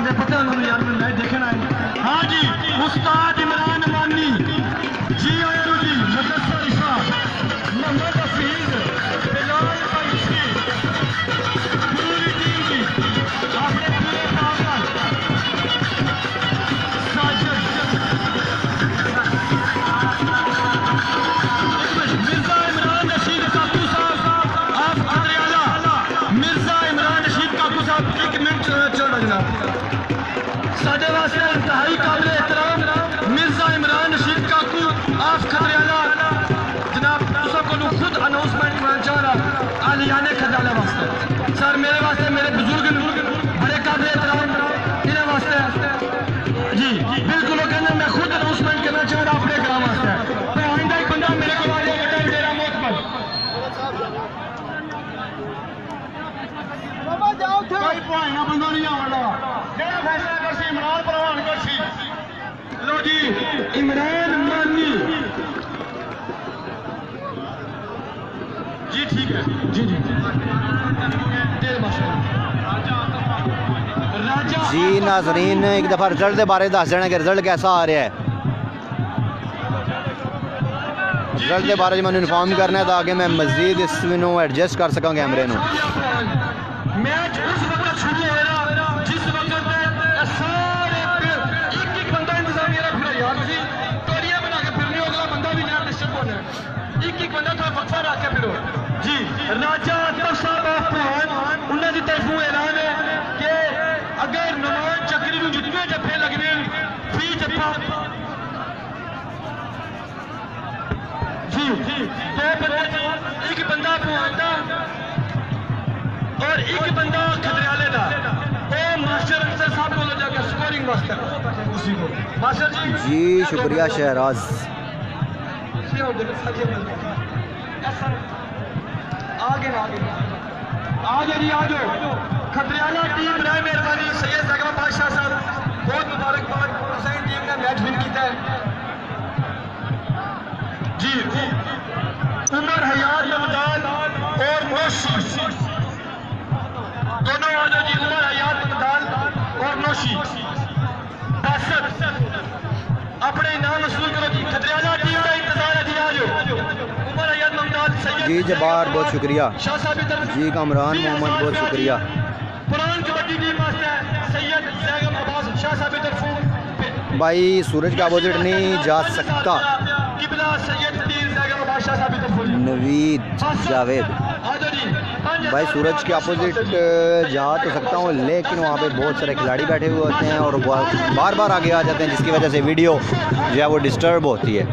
मुझे पता नहीं यार, मैं देखना है। हाँ जी, उस्ताद इमरान मानी जी, आयरू जी, मुदस्सर इशा, मोहम्मद हफीज, बिलाल फैसी, पूरी टीम जी, आपने पूरे काम साजिद, मिर्जा इमरान रशीद काकू साहब, आप खतरियाला, मिर्जा इमरान रशीद काकू साहब, 1 मिनट छोड़ो जनाब। साढ़े वास्ते इंतहाई काबिल एहतराम मिर्जा इमरान रशीद काकू आप खतरियाला जनाब, तुसा को खुद अनाउंसमेंट करना चाह रहा आलियाने खतरियाला वास्ते। सर मेरे वास्ते मेरे बुजुर्ग बड़े काबिल एहतराम इन्हें वास्ते जी बिल्कुल कहना, मैं खुद अनाउंसमेंट करना चाह रहा अपने ग्राम वास्ते। तो आइंदा एक बंदा मेरे को आ जाएगा डेरा मोहतमद, कोई पुआना बंदा नहीं आना, जेड़ा फैसला करसी इमरान परवान करसी। लो जी इमरान मानी जी, ठीक है जी जी जी। नाजरीन एक दफ़ा रिजल्ट के बारे दस देना कि रिजल्ट कैसा आ रहा है। रिजल्ट के बारे में मैंने इन्फॉर्म करना है ताकि मैं मजीद इसमें एडजस्ट कर सका कैमरे में। मैच उस वक्त शुरू हो रहा जिस वक्त सारे एक बंदा इंतजाम रखना यार, टोरिया बना के फिरने, अगला बंदा भी नया डिस्टर्ब होना है, एक बंदा थोड़ा वक्फा रख के फिरो जी। राजा अख्तर साहब अफगान उन्होंने तरफों ऐलान है कि अगर नुमान चक्री को जितने जफे लगने फी जफा जी, तो एक बंदा पहुंचता और एक बंदा खतरियाले का, तो मास्टर अफसर साहब को ले जाकर स्कोरिंग मास्टर उसी को मास्टर जी शुक्रिया शहराज। आगे आगे जी आ जाओ। खतरियाला टीम बराए मेहरबानी सैयद जगह बादशाह साहब बहुत मुबारकबाद, हुसैन टीम ने मैच विन किया है जी। उमर हयात ममदान और नौशी दोनों आ जाओ जी। उमर हयात ममदान और नौशी बासत अपने इनाम वसूल करो जी। खतरियाला टीम का इंतजार है जी, आ जाओ। उमर हयात ममदान सैयद जी जबार बहुत शुक्रिया जी। कामरान मोहम्मद बहुत शुक्रिया। पुरान कबड्डी टीम वास्ते सैयद जैगम अब्बास शाह साहब की तरफ भाई सूरज का अपोजिट नहीं जा सकता। नवीद जावेद भाई सूरज के अपोजिट जा तो सकता हूँ, लेकिन वहाँ पे बहुत सारे खिलाड़ी बैठे हुए होते हैं और बार बार आगे आ जाते हैं, जिसकी वजह से वीडियो जो है वो डिस्टर्ब होती है।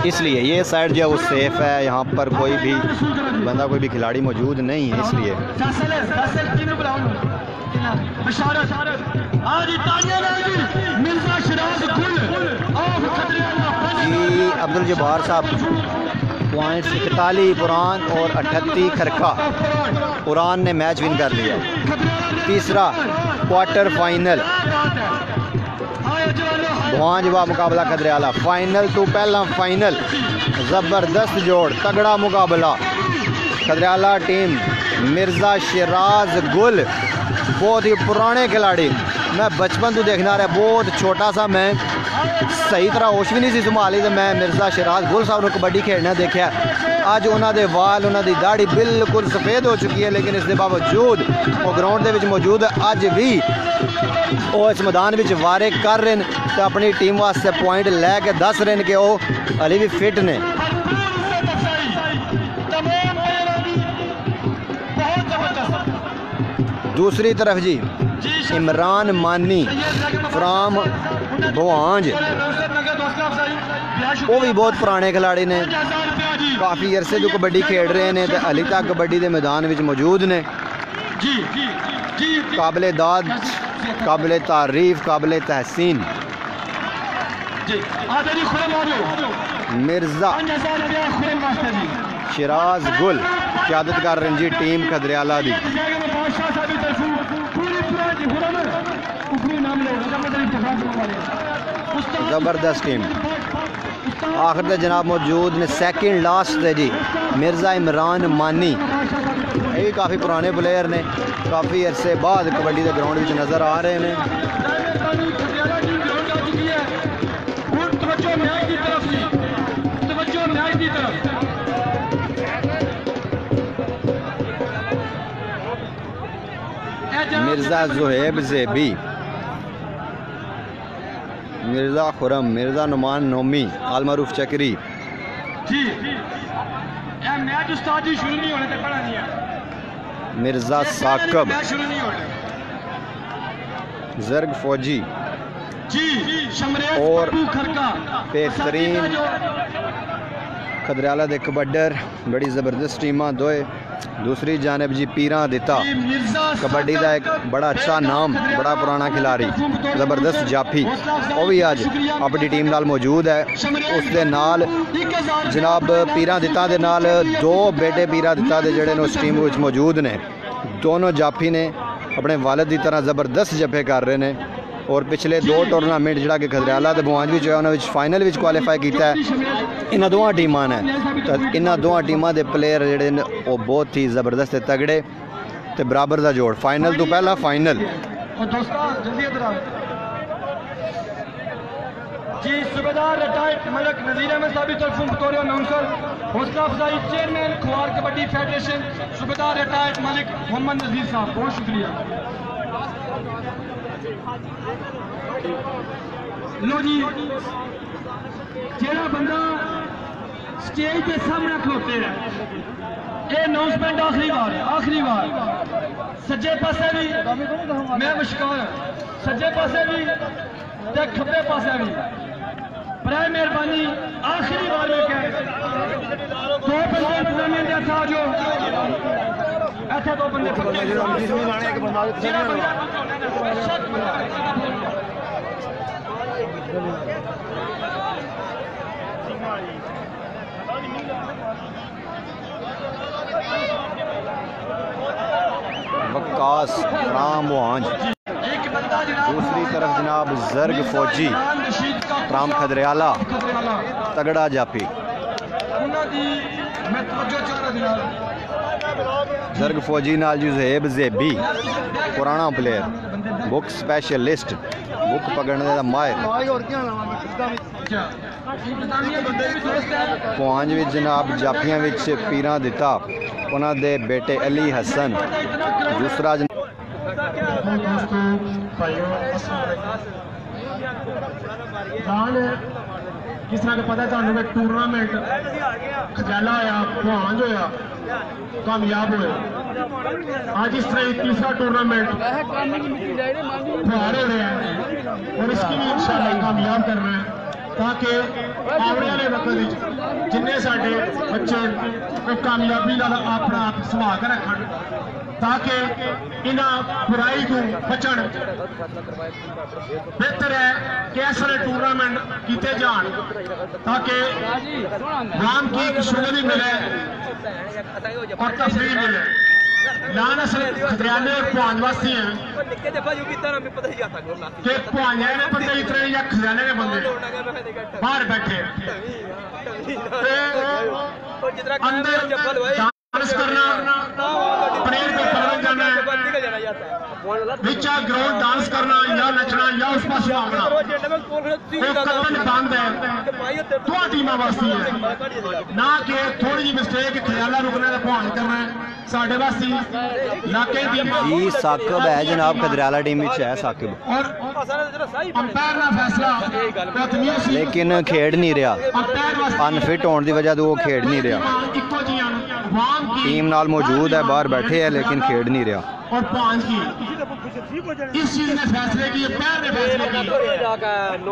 इसलिए ये साइड जो है वो सेफ़ है, यहाँ पर कोई भी बंदा कोई भी खिलाड़ी मौजूद नहीं है। इसलिए जी अब्दुल जब्बार साहब पॉइंट 41 पुरान और 38 खरखा। पुरान ने मैच विन कर लिया। तीसरा क्वार्टर फाइनल भवानजवा मुकाबला खतरियाला, फाइनल तो पहला फाइनल ज़बरदस्त जोड़, तगड़ा मुकाबला। खतरियाला टीम मिर्ज़ा शिराज गुल बहुत ही पुराने खिलाड़ी, मैं बचपन तो देखना रहा, बहुत छोटा सा मैं सही तरह होश भी नहीं सी संभाली तो मैं मिर्ज़ा शिराज गुल साहब ने कबड्डी खेलना देखा। अज उन्होंने वाल उन्होंने दाढ़ी बिल्कुल सफ़ेद हो चुकी है, लेकिन इसके बावजूद वो ग्राउंड के मौजूद है। अज भी वो इस मैदान में वारे कर रहे हैं तो अपनी टीम वास्ते पॉइंट लैके दस रहे हैं कि वो अली भी फिट ने। दूसरी तरफ जी इमरान मानी फ्राम भवांज, वो भी बहुत पुराने खिलाड़ी ने, काफ़ी अरसे जो कबड्डी खेल रहे हैं तो अली तक कबड्डी के मैदान में मौजूद ने। काबिल दाद, काबिल तारीफ, काबिल तहसीन मिर्ज़ा शिराज गुल क़यादत कर रहे जी टीम खतरियाला दी। ज़बरदस्त टीम। आखिर तक जनाब मौजूद ने सेकंड लास्ट है जी मिर्ज़ा इमरान मानी, ये काफ़ी पुराने प्लेयर ने, काफ़ी अरसे बाद कबड्डी के ग्राउंड में नज़र आ रहे हैं। मिर्ज़ा ज़ुहैब ज़ेबी, मिर्ज़ा खुरम, मिर्ज़ा नुमान नोमी, आलमरूफ चक्री। जी मैच उस्ताद जी शुरू नहीं होने तक पड़ा नहीं है। मिर्ज़ा साकब, शुरू नहीं होने जर्ग फौजी जी और खरका बेहतरीन खदरियाला दे कबड्डर, बड़ी ज़बरदस्त टीमां दोए। दूसरी जानब जी पीरा दिता कबड्डी का एक बड़ा अच्छा नाम, बड़ा पुराना खिलाड़ी, ज़बरदस्त जाफी, वो भी अज अपनी टीम नाल मौजूद है। उस दे नाल जनाब पीरा दिता दे नाल दो बेटे पीरा दिता दे जेड़े ने उस टीम विच मौजूद ने। दोनों जाफी ने अपने वालिद की तरह ज़बरदस्त जफे कर रहे हैं और पिछले दो टूरनामेंट जोड़ा कि खदरियाला तो बुआंज भी उन्होंने फाइनल में क्वालीफाई किया है। इन्होंने दोवां टीमां ने तो इन्होंने दोवां टीमां के प्लेयर जोड़े वो बहुत ही ज़बरदस्त तगड़े तो बराबर का जोड़। फाइनल तो पहला फाइनल जी सूबेदार रिटायर्ड मलिक नज़ीर अहमद साहब तरफों बतौर अनाउंसर हौसला अफजाई चेयरमैन खुआर कबड्डी फेडरेशन सूबेदार रिटायर्ड मलिक मोहम्मद नज़ीर साहब, बहुत शुक्रिया। लो जी जेड़ा बंदा स्टेज के सामने खलोते हैं, ये अनाउंसमेंट आखिरी बार सज्जे पासे भी मैं मुश्किल सज्जे पासे भी ते खब्बे पासे भी बराए मेहरबानी आखिरी बार में कह दो बंदे इंतजामिया के साथ जो ऐसे दो बंदे वकास राम वांझ, दूसरी तरफ जनाब जर्ग फौजी राम खदरियाला तगड़ा जाफी। जर्ग फौजी नाल ज़ुहैब ज़ेबी पुराना प्लेयर, बुक स्पेशलिस्ट, बुक पकड़ने का माहिर। पुआंज विच जनाब जाफियां विच पीरा दिता उन्होंने बेटे अली हसन। दूसरा जिस तरह पता थानू कि टूरनामेंट खजाला होया पुआंज होया कामयाब होया, आज इस तरह तीसरा टूरनामेंट फुहार हो रहा है और इसकी भी इंशाल्लाह कामयाब करना है ताकि आने वाले वक्त जिन्ने साडे बच्चे कामयाबी अपना आप संभाल के रख ताकि इन्हों बुराई को बचन। बेहतर है कि ऐसे टूरनामेंट किए जान ताकि आवाम की एक शुगली मिले और तफरीह मिले। नान असल खदरियाले और पुआंज वास्ते हैं कि पुआंजा ने बंदे इतने या खदरियाले ने बंदे बाहर बैठे अंदर डांस करना, पनीर पे पकड़ जाना है, बिचा ग्राउंड डांस करना या नचना या उस पास भागना कतन बंद है। दो टीमां वास्ते है ना कि थोड़ी जी मिस्टेक खयाला रुकने का भान करना है साढ़े वास्ते इलाके जी। साकिब है जनाब खदरियाला टीम में है साकिब, और अंपायर का फैसला लेकिन खेड नहीं रहा, अनफिट होने की वजह तो वो खेड नहीं रहा। टीम नाल मौजूद है, बाहर बैठे हैं लेकिन खेड नहीं रहा। और पांच की इस चीज ने फैसले किए, पैर ने फैसले किए,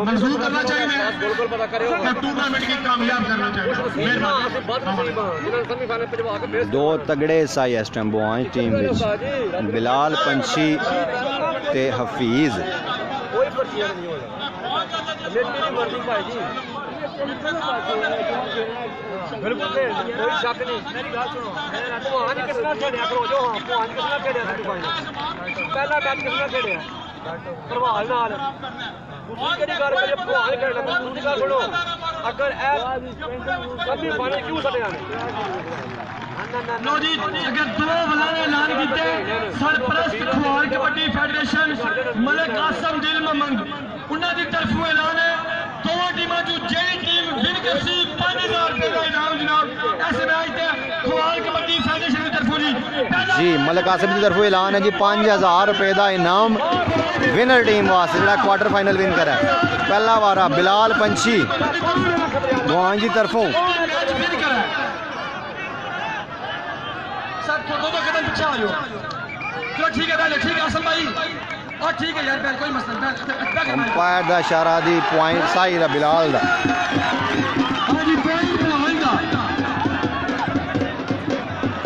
मंजूर करना चाहिए और टूर्नामेंट की कामयाब करना चाहिए। दो तगड़े साई इस टाइम बुआंज टीम विच, बिलाल पंछी ते हफीज। बिल्कुल कोई शक नहीं। मेरी गल सुनो, भगवान किसना खेलिया करो जो हां भगवान किसना खेलिया पहला मैच किसना खेलिया प्रभाल नाल दूसरी केड़ी गल करे भगवान खेलना दूसरी गल सुनो अगर ए कभी पानी क्यों सटे आने लो जी अगर दो बल्ला ने ऐलान किए सरप्रस्त खुआर कबड्डी फेडरेशन मलिक आसम दिल ममंग उन्हां दी तरफों ऐलान है दोनों टीमां जो जेडी टीम विन करसी 5000 रुपए का इनाम जनाब ऐसे मैच ते खुआर कबड्डी फेडरेशन की तरफों जी पहला जी मलिक आसिफ की तरफों ऐलान है जी 5000 रुपए का इनाम विनर टीम वास्ते जो क्वार्टर फाइनल विन करा है। पहला वारा बिलाल पंछी बुआन की तरफों अंपायर का इशारा दी पॉइंट सही रहा बिलाल का।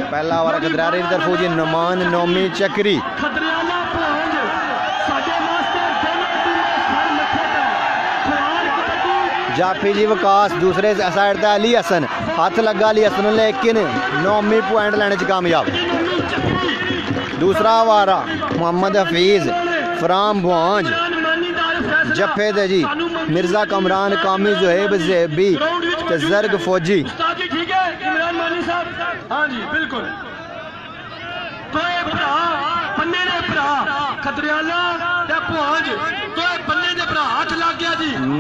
पहला वारा खदरारे की तरफों जी नुमान नोमी चक्री जाफी जी विकास दूसरे साइड से अली हसन हाथ लगा अली हसन लेकिन नौमी पॉइंट लेने च कामयाब। दूसरा वारा मोहम्मद हफीज फराम बुआंज जफे दे जी मिर्जा कमरान कामी जुहेब ज़ेबी जर्ग फौजी।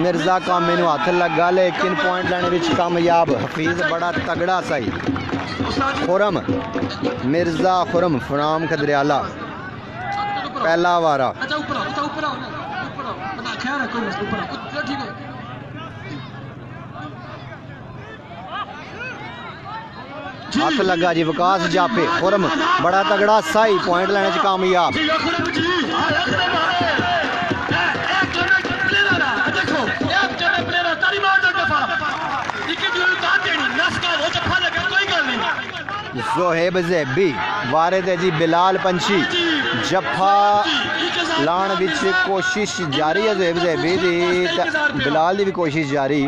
मिर्जा कामी नूं हाथ लगा लेकिन पॉइंट लेने विच कामयाब। हफीज बड़ा तगड़ा सही। खुरम मिर्जा खुरम फराम खदरियाला पहला वारा हाथ लगा जी विकास जाफे खुरम बड़ा तगड़ा सही पॉइंट लेने च कामयाब। जोहेब ज़ेबी वारे दे जी बिलाल पंछी जफा लाण विच कोशिश जारी है। जोहेब ज़ेबी दी बिलाल दी भी कोशिश जारी।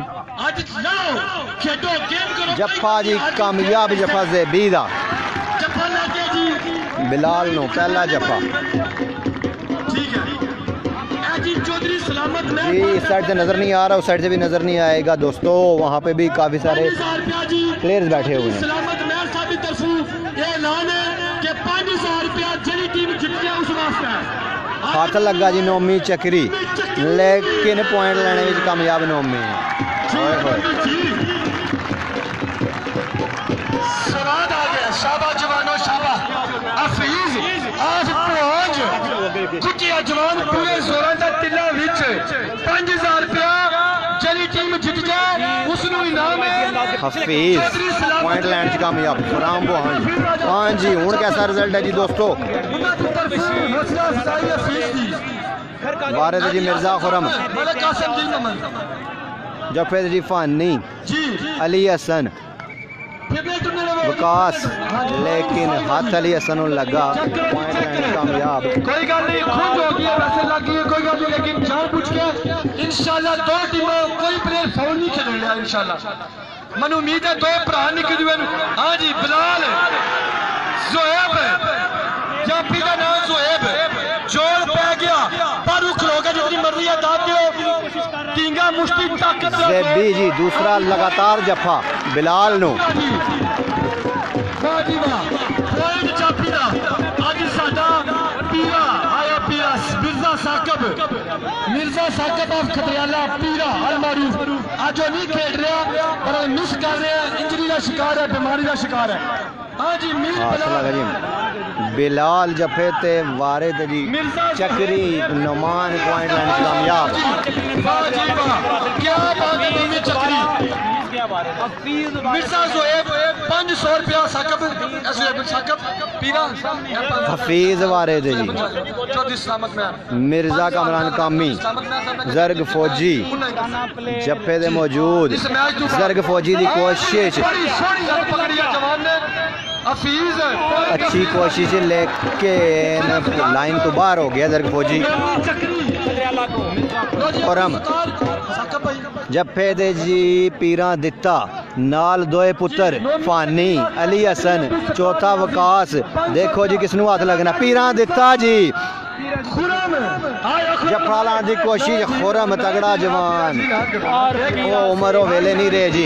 जफा जी कामयाब जफा ज़ेबी दा बिलाल नो पहला जफा जी। इस साइड से नजर नहीं आ रहा, उस साइड से भी नजर नहीं आएगा दोस्तों। वहाँ पे भी काफी सारे प्लेयर्स बैठे हुए हैं। हाथ लगा जी नौमी चक्री लेकिन पॉइंट लेने में कामयाब नौमी। जवान पूरे जोर का तिला 5000 रुपया जली टीम जित जाए उसनू इनाम है। हफीज पॉइंट लैंड च कामयाब फराम बुआन। हाँ जी हुण कैसा रिजल्ट है जी दोस्तों। वारिद जी मिर्जा खुरम जफेद जी फानी अली हसन विकास लेकिन हाथ अली हसन लगा पॉइंट लैंड कामयाब। कोई गल नहीं खुद हो गया वैसे लग गई कोई गल नहीं लेकिन जान पूछ के इंशाल्लाह दो टीमां कोई प्लेयर फाउल नहीं खेल रहा इंशाल्लाह। मनु उम्मीद है दो भरा निकल जुए। हाँ जी बिलाल जोहेब जाफी का नाम जोहेब जोर पै गया पर खलो गया जितनी मर्जी है दाद दो टींगा मुश्ती ताकत ज़ेबी जी दूसरा लगातार जफा बिलाल नो। मिर्जा साकब ऑफ खतरियाला पीरा अलमारूफ आज नहीं खेल रहा पर मिस कर रहा है। इंजरी का शिकार है, बीमारी का शिकार है। हाँ जी बिलाल जफे ते वारे ते जी चक्री नुमान पॉइंट लाइन कामयाब। क्या बात है चक्री मिर्जा जोहेब 500 रुपया साकब पीरा हफीज वारे दे जी मिर्जा कमरान कामी जर्ग फौजी जफे दे मौजूद जर्ग फौजी की कोशिश अच्छी कोशिश लेकिन लाइन तो बाहर हो गया जर्ग फौजी। और हम जफे दे जी पीरा दिता नाल दोए पुत्र फानी अली हसन चौथा विकास। देखो जी किसनू हाथ लगना पीरा दिता जी जफा लाने की कोशिश खुरम तगड़ा जवान वो उम्र हो वेले नहीं रहे जी।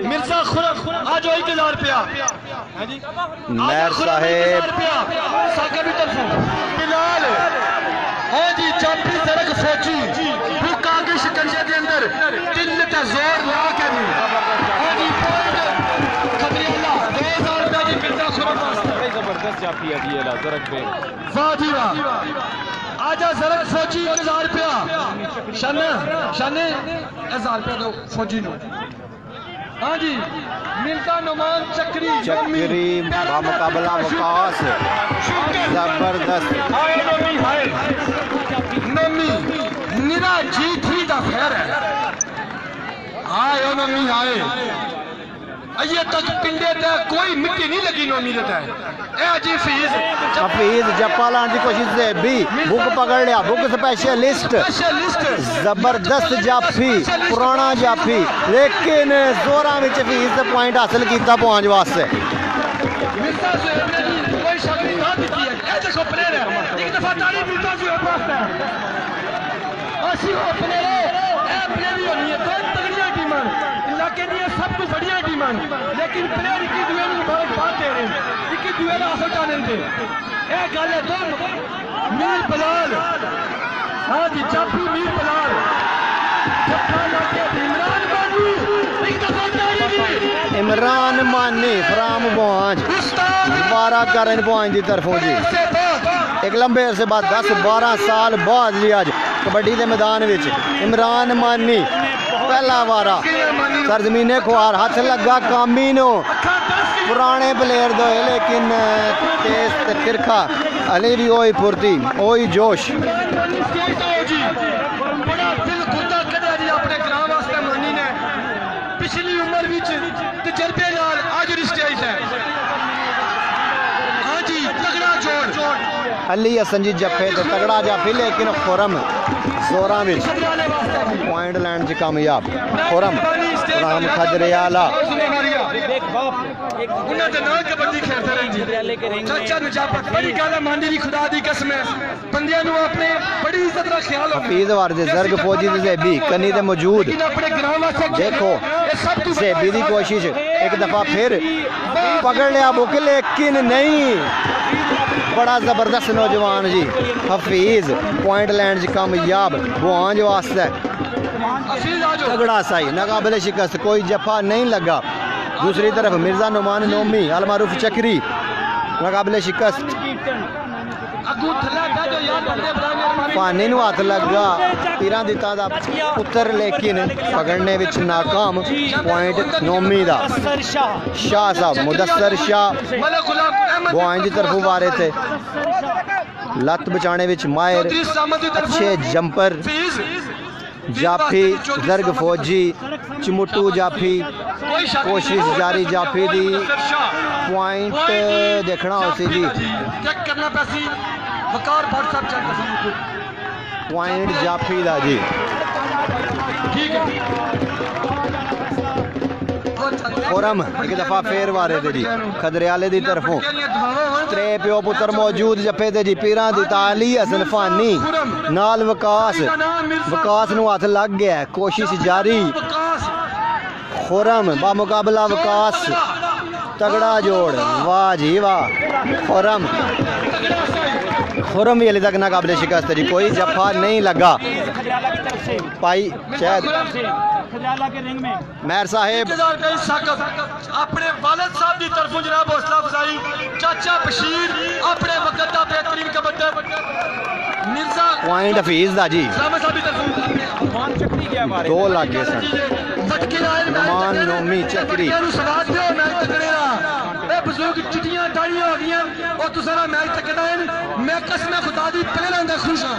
मिर्जा खुरम आज 1000 रुपया नैर साहेब बिलाल हाँ जी जाफी जरग फौजी भूखा के शिकंजे के अंदर दिल का जोर ला के हाँ जी जाफी है जी जरक पे वाह जी वाह आजा जरक फौजी 1000 रुपया शाने शाने 1000 रुपया दो फौजी नो हाँ जी मिलता नुमान चक्री बामुकाबला वकास जबरदस्त नमी निरा जीत ही दा खैर है आए नमी आए अये तक पिंडे तक कोई मिट्टी नहीं लगी नमी देता है ए जी हफीज जप्पा लाने की कोशिश से भी बुक पकड़ लिया बुक स्पेशलिस्ट जबरदस्त जाफी पुराना जाफी लेकिन जोरा में हफीज पॉइंट हासिल किया पहुंच वास्ते कोई शक नहीं है देखो प्लेयर है एक दफा ताली मिलता जी वास्ते असि हो प्लेयर ए प्लेयर ही होनी है दो तगड़ियां टीमां इलाके दी सब कुछ बढ़िया टीमां लेकिन प्लेयर की दुए नु बहुत बात दे रहे हैं एक दुए दा असर जाने दे ए गल है दो मीर बलाल हां जी जाफी मीर बलाल जप्पा लाके इमरान बाबू एक दफा ताली इमरान मानी फ्राम बुआंज वारा करन बुआंज की तरफों जी एक लंबे अरसे बाद 10-12 साल बाद जी आज कबड्डी के मैदान में इमरान मानी पहला वारा सरजमीने खुआर हाथ लगा कामीनो पुराने प्लेयर दो लेकिन तेज तिरखा अली भी ओही फुर्ती ओही जोश पिछली उम्र विच तजर्बे नाल आज स्टेज है हां जी तगड़ा जोड़ अली हसन जी जफे तो तगड़ा जाफी लेकिन खुरम जोरा में पॉइंट लैंड च कामयाब खुरम राम खजरियाला कबड्डी खेलते रहे चाचा नजाबत बड़ी गल है मांडी दी खुदा दी कसम है बंदियां नु अपने बड़ी इज्जत दा ख्याल होना हफीज वारदे जर्ग फौजी दे भी कनी दे मौजूद अपने ग्राम वास्ते देखो सेबी दी कोशिश एक दफा फिर पकड़ लिया बुक लेकिन नहीं बड़ा जबरदस्त नौजवान जी हफीज पॉइंट लैंड च कामयाब बुआंज वास्ते तगड़ा सही नाकाबिले शिकस्त कोई जफा नहीं लगा दूसरी तरफ मिर्जा नुमान नोमी अलमारूफ चक्री नाकाबिले शिकस्त पानी नु हाथ लगा पीरां दिता दा पुत्र लेकिन पकड़ने विच नाकाम पॉइंट नोमी दा शाह साहब मुदस्सर शाह बुआंज की तरफ वारे थे लत बचाने विच माहिर अच्छे जंपर जाफी जर्ग फौजी चमुट्टू जाफी कोशिश जारी जाफी दी पॉइंट देखना हो सी जी पॉइंट जाफी दा जी खुरम एक दफा फेर वारे थे जी खदरियाले दी तरफों त्रे प्यो पुत्र मौजूद जफे थे जी पीरां दी ताली हसन फानी नाल वकास नु हाथ लग गया कोशिश जारी खुरम बामुकाबला वकास तगड़ा जोड़ वाह जी वाह खुरम भी अली तक नाकाबिले शिकस्त जी कोई जफा नहीं लगा पाई शायद मेहर साहेब अपने वालिद साहब की तरफों जनाब हौसला अफजाई चाचा बशीर अपने वक्त का बेहतरीन कबड्डी मिर्जा पॉइंट हफीज दा जी दो लागे सन नुमान नोमी चक्री बुजुर्ग चिट्टियां दाड़ियां हो गई और तुसारा मैच तकदा है मैं कसम खुदा दी प्लेयरां दा खुश हां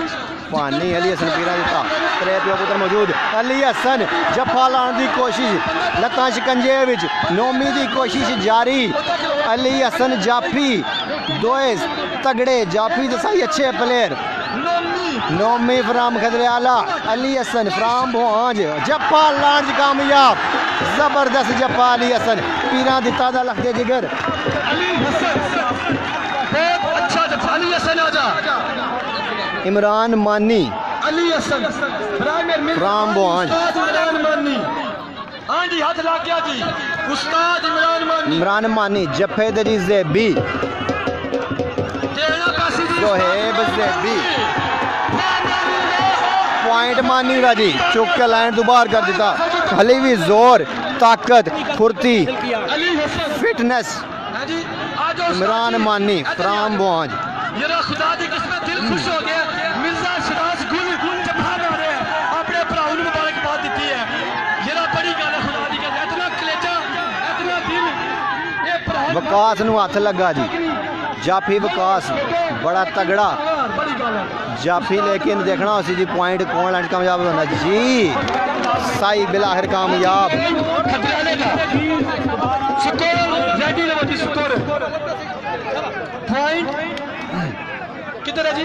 पानी अली हसन पीरा दिता त्रे प्यो पुत्र मौजूद अली हसन जफा लाने की कोशिश लत्तां शिकंजे विच नोमी की कोशिश जारी अली हसन जाफी दोए तगड़े जाफी तो सही अच्छे player Nomi from Khadriyala Ali Hassan from Bhuanj जफा लाने कामयाब जबरदस्त जफा अली हसन पीरा दिता दा लखदे जिगर अच्छा जफा अली हसन आजा इमरान मानी अली हसन फ्राम भुआंज हां जी हाथ लग गया जी उस्ताद इमरान मानी जफे दरी ज़ेबी जोहेब ज़ेबी पॉइंट मानी दा जी चुक के लाइन दोबार कर दिता हली भी जोर ताकत फुर्ती फिटनेस इमरान मानी फ्राम बुआंज। मेरा खुदा दी किस्मत दिल खुश हो गया। मिर्जा शिराज गुल जफा मारे अपने भराओं ਨੂੰ मुबारकबाद ਦਿੱਤੀ है। ਜਿਹੜਾ बड़ी गल है खुदा दी गल इतना कलेजा इतना दिल ये भरा विकास नूं हथ लगा जी। जाफी विकास बड़ा तगड़ा बड़ी गल है जाफी, लेकिन देखना उसी जी पॉइंट कौन लैंड कामयाब होना जी। साई बिल आखिर कामयाब। खतराने का स्कोर रेडी लो जी। स्कोर पॉइंट किधर है जी?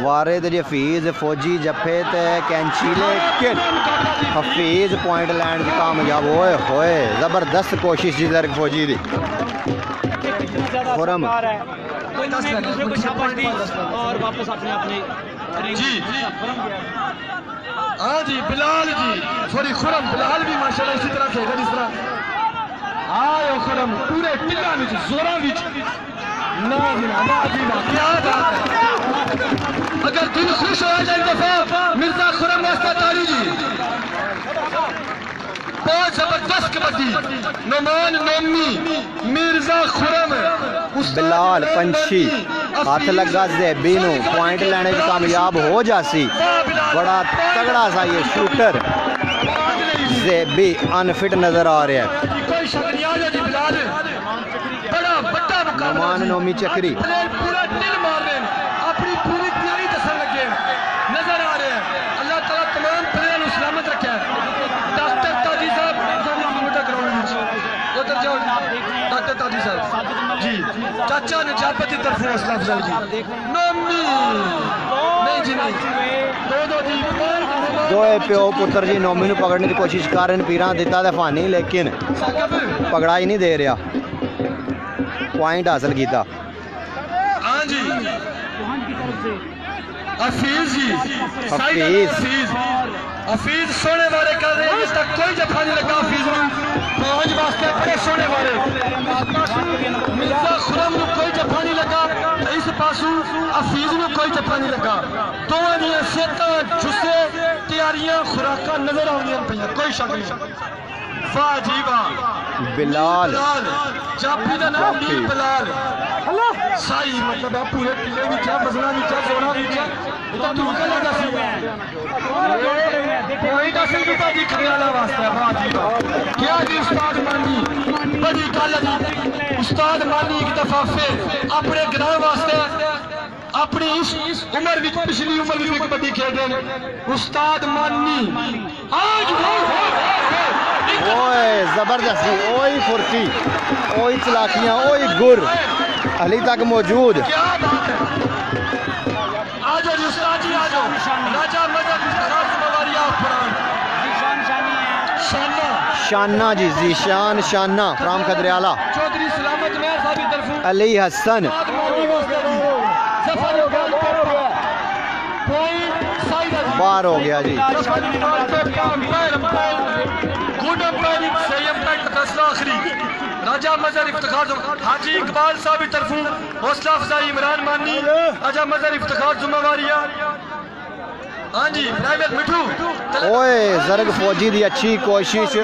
वारिद जी हफीज फौजी जफे ते कैंची, लेकिन हफीज पॉइंट लैंड कामयाब होए होए। जबरदस्त कोशिश जी दर फौजी दी। खुरम और वापस अपने अपने जी हाँ जी बिलाल जी सॉरी खुरम बिलाल भी माशाल्लाह इसी तरह खेलेगा जिस तरह आयो खुरम पूरे टिल्ला विच जोरा विच ना जी ना क्या बात है। अगर दिल खुश हो जाए एक दफा मिर्जा खुरम वास्ते ताली जी। बहुत जबरदस्त कबड्डी नोमान नोमी मिर्जा खुरम बिलाल पंछी हाथ लगा ज़ेबी नूं पॉइंट लेने में कामयाब हो जासी। बड़ा तगड़ा सा ये शूटर ज़ेबी अनफिट नजर आ रहा है। कोई शक नहीं आ जी बिलाल बड़ा बड़ा नोमान नोमी चक्री पूरा दिल मार रहे हैं अपनी पूरी तैयारी दसन लगे नजर आ रहे हैं। अल्लाह ताला तमाम प्लेयर सलामत रखे। डॉक्टर ताजी साहब उधर जाओ डॉक्टर ताजी साहब जी चाचा ने जापती तरफ हौसला अफजाई की नोमी नहीं जी नहीं दो जी दो प्यो पुत्र जी नोमी नूं पकड़ने की कोशिश कर रहे हैं। पीरां दिता दफानी लेकिन पकड़ा ही नहीं दे रहा। पॉइंट हासिल किया। हाँ जी हफीज जी हफीज सोने वाले कर रहे हैं। इस तक कोई जफा नहीं लगा हफीज में पहुंच वास्ते बड़े सोने वाले मिर्जा खुरम को कोई जफा नहीं लगा। इस पासू हफीज में कोई जफा नहीं लगा। दोवां दियां सेहतां जुस्से तैयारियां खुराकां नजर आउंदियां पईयां कोई शक नहीं। वाह जी वाह बिलाल जाफी का नाम ली बिलाल साई मतलब आप पूरे किले भी क्या बसना भी क्या सोना भी क्या इतना दूर का लगा सी पॉइंट हासिल किया जी खड़ियाला वास्ते। वाह जी वाह क्या जी उस्ताद मानी बड़ी गल है। उस्ताद मानी एक दफा फिर अपने ग्रां वास्ते अपनी इस उम्र विच पिछली उम्र भी कबड्डी खेल रहे हैं उस्ताद मानी। आज ओए जबरदस्ती ओई फुर्ती ओई चलाकियां ओई गुर अली तक मौजूद। क्या बात है। आज उस्ताद जी आज राजा मदद शाना जी जीशान शाना फ्राम खदरियाला। चौधरी सलामत मेहर साहब की तरफ अली हसन बाहर हो गया जी। राजा मजहर इफ्तिखार हाजी इकबाल साहब की तरफ हौसला अफजाई इमरान मानी राजा मजहर इफ्तिखार जुम्मेवारिया। हाँ जी प्राइवेट मिठू ओए जरग फौजी दी अच्छी कोशिश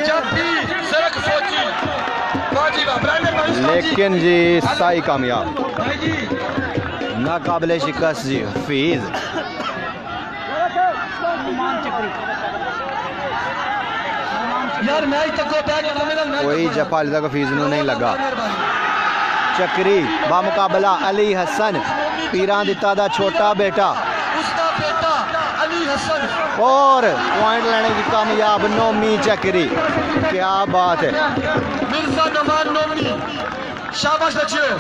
लेकिन जी साई कामयाब नाकाबिले शिकस्त जी हफीज। यार मैच तक कोई जफा अली तक हफीज नूं नहीं लगा। चक्री बामुकाबला अली हसन पीरां दिता दा छोटा बेटा उसका बेटा अली हसन और पॉइंट लेने की कामयाब नोमी चक्री। क्या बात है। मिर्जा नमान नोमी शाबाश बच्चियों।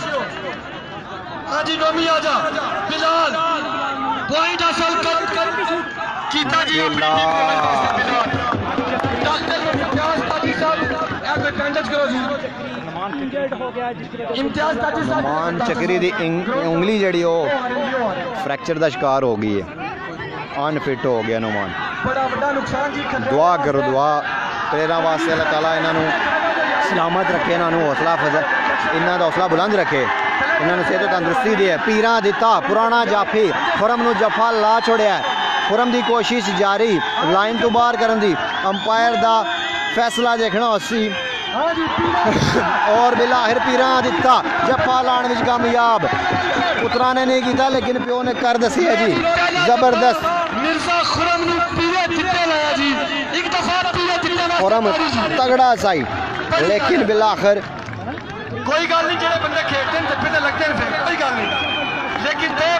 हाँ जी नोमी आजा बिलाल पॉइंट हासिल कर कीता जी डॉक्टर इम्तियाज ताजी साहब अटेंडेंस करो जी। इम्तियाज ताजी साहब मान चक्री दी उंगली जड़ी ओ फ्रैक्चर का शिकार हो गई है अनफिट हो गया नुमान। बड़ा बड़ा नुकसान जी। दुआ करो दुआ प्रेरणा वास्ते अल्लाह ताला इन्हों सलामत रखे इन्हों हौसला फजल इन्हों हौसला बुलंद रखे इन्होंने सेहत तंदुरुस्ती दी है। पीरा दिता पुराना जाफी खुरम नूं जफा ला छोड़िया। खुरम की कोशिश जारी लाइन तो बाहर करन दी अंपायर दा फैसला देखना उसी हाँ जी पीरा और बिलाहिर पीरा दिता जप्पा लाने में कामयाब पुत्रा ने नहीं किया लेकिन प्यो ने कर दसी है जी जबरदस्त मिर्जा खुरम ने पीरे जितने लाया जी एक दफा पीरे जितने खुरम तगड़ा साई लेकिन बिलाखिर कोई गल नहीं जेड़े बंदे खेलते हैं जप्पे ते लगते हैं फिर कोई गल नहीं लेकिन दो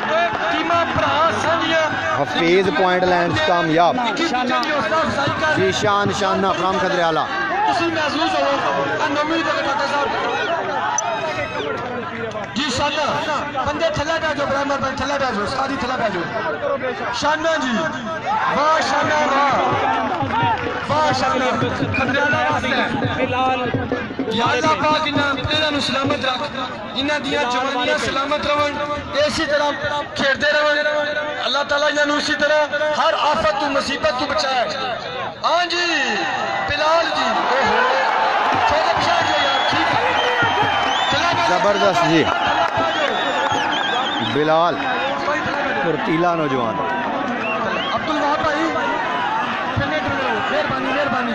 टीमां भरा सांझियां हफीज पॉइंट लैंड कामयाब जी शान शाना फ्राम खदरियाला ਤੁਸੀਂ महसूस हो नौवीं तक डाक्टर साहब जी शाना बंदे थल्ले पै जाओ ब्राह्मण भाई थल्ले पै जाओ सारी थल्ले पै जाओ शाना जी वाह शाना वाह शाना खदरियाला वास्ते फिलहाल या अल्लाह पाक इन्हां प्लेयरां नूं सलामत रख इन्हां दियां जवानियां सलामत रहन इसी तरह खेलते रहन अल्लाह ताला इन्हां नूं इसी तरह हर आफत तू मुसीबत तू बचाए हाँ जी बिलाल जी ओहो थोड़ा पीछे जो यार ठीक है जबरदस्त जी बिलाल फुर्तीला नौजवान अब्दुल वहाब भाई मेहरबानी मेहरबानी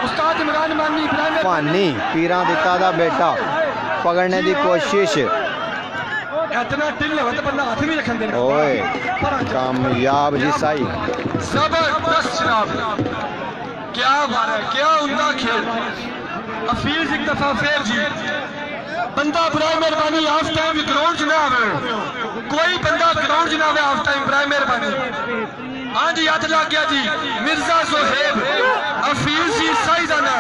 उस्ताद इमरान मानी इब्राहिम पानी पीरा दिता दा बेटा पकड़ने की कोशिश इतना टिल हो तो बंदा हाथ भी रखन दे ओए कामयाब जी साई जबरदस्त जनाब क्या बात है क्या उनका खेल हफीज एक दफा फिर जी बंदा बुरा मेहरबानी हाफ टाइम ग्राउंड च ना आवे कोई बंदा ग्राउंड च ना आवे हाफ टाइम बुरा मेहरबानी हाँ जी हाथ लग गया जी मिर्जा सोहेब हफीज जी साई जाना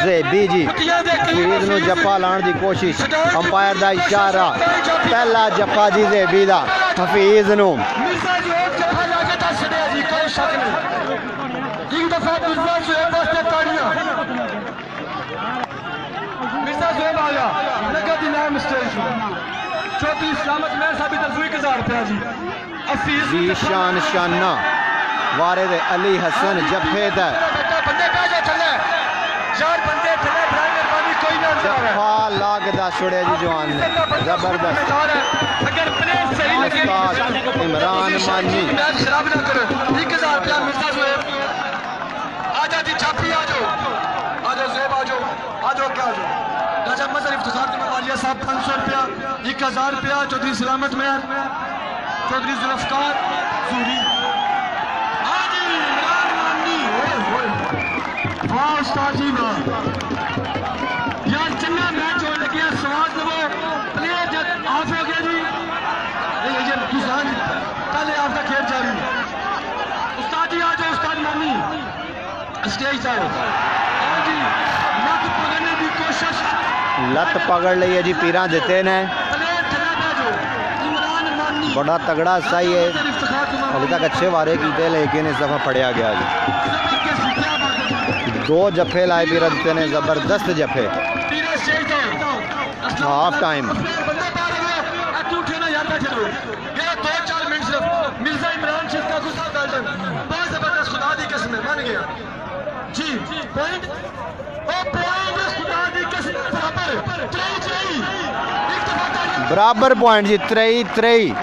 ज़ेबी जी हफीज नूं जप्पा लाने की कोशिश अंपायर का इशारा पहला जप्पा जी ज़ेबी दा हफीज नूं मिर्जा सोहेब जप्पा लाके दस छड़िया जी कोई शक नहीं एक दफा मिर्जा सोहेब वास्ते ताड़ियां मिर्जा सोहेब आ गया लगा दी नाम स्टेज चौधरी सलामत मेहर साहब की तरफ 1000 रुपया जी हफीज जी शान शाना वारिद अली हसन जफे दा बंदे पै जा थल्ले यार बंदे थल्ले बड़ा मेहरबानी कोई ना जफा लागदा छुड़े जी जवान ने जबरदस्त अगर प्लेयर सही लगे उस्ताद इमरान मानी मैच खराब ना करो 1000 रुपया मिर्जा सोहेब आजा जी छापी आ जाओ ज़ोहेब आ जाओ क्या आ जाओ राजा मजहर इफ्तिखार की वालिया साहब 500 रुपया 1000 रुपया चौधरी सलामत मेहर चौधरी जुल्फकार जूरी हाँ जी इमरान मानी वाह उस्ताद जी वाह यार चंगा मैच हो लगे स्वाद लो प्लेयर जब ऑफ हो गया जी ये किसान पहले आपका खेल जारी उस्ताद जी आ जाओ उस्ताद मानी स्टेज जाओ हाँ जी लत पकड़ने की कोशिश लत पकड़ ली है जी पीरा देते ने बड़ा तगड़ा सही है अभी तक अच्छे वारे किए लेकिन इस दफा फड़िया गया जी 2 जफे लाए पीरा देते ने जबरदस्त जफे हाफ टाइम मिर्जा इमरान शेख का गुस्सा बहुत जबरदस्त खुदा दी कसम मान गया जी पॉइंट बराबर पॉइंट जी 3-3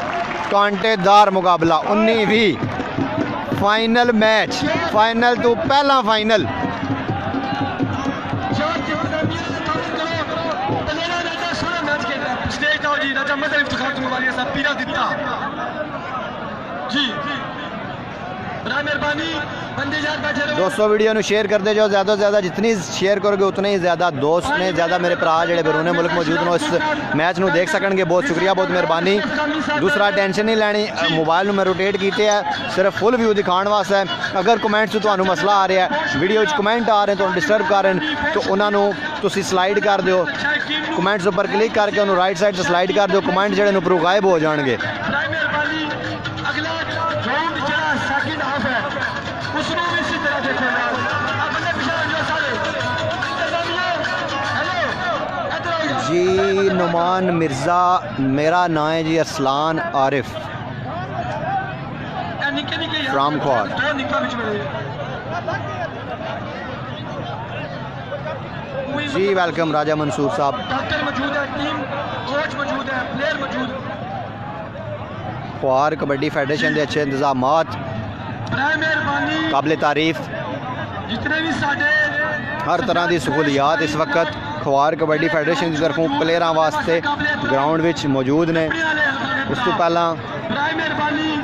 कांटेदार मुकाबला 19-20 फाइनल मैच फाइनल तो पहला फाइनल दोस्तों वीडियो ਨੂੰ शेयर करते जाओ ज़्यादा से ज़्यादा जितनी शेयर करोगे उतने ही ज़्यादा दोस्त ने ज़्यादा मेरे भरा जो बैरूने मुल्क मौजूद ने इस मैच में देख सकेंगे बहुत शुक्रिया बहुत मेहरबानी दूसरा टेंशन नहीं लैनी मोबाइल में रोटेट किए है सिर्फ फुल व्यू दिखाने वास्ते अगर कमेंट्स तो मसला आ रहा है वीडियो कमेंट आ रहे हैं तो डिस्टर्ब कर रहे हैं तो उन्होंने तुसी स्लाइड कर दो कमेंट्स पर क्लिक करके उन्होंने राइट साइड से स्लाइड कर दो कमेंट जो उपरों गायब हो जाएंगे जी नुमान मिर्ज़ा मेरा नाम है जी अरसलान आरिफ फ्राम क्वाड जी वेलकम राजा मंसूर साहब डॉक्टर मौजूद है टीम कोच मौजूद है प्लेयर मौजूद ख्वार कबड्डी फेडरेशन के अच्छे इंतजाम, काबिल तारीफ, जितने भी साडे हर तरह की सहूलियात इस वक्त ख्वार कबड्डी फेडरेशन की तरफों प्लेयरों वास्ते ग्राउंड में मौजूद ने। उस तो पहला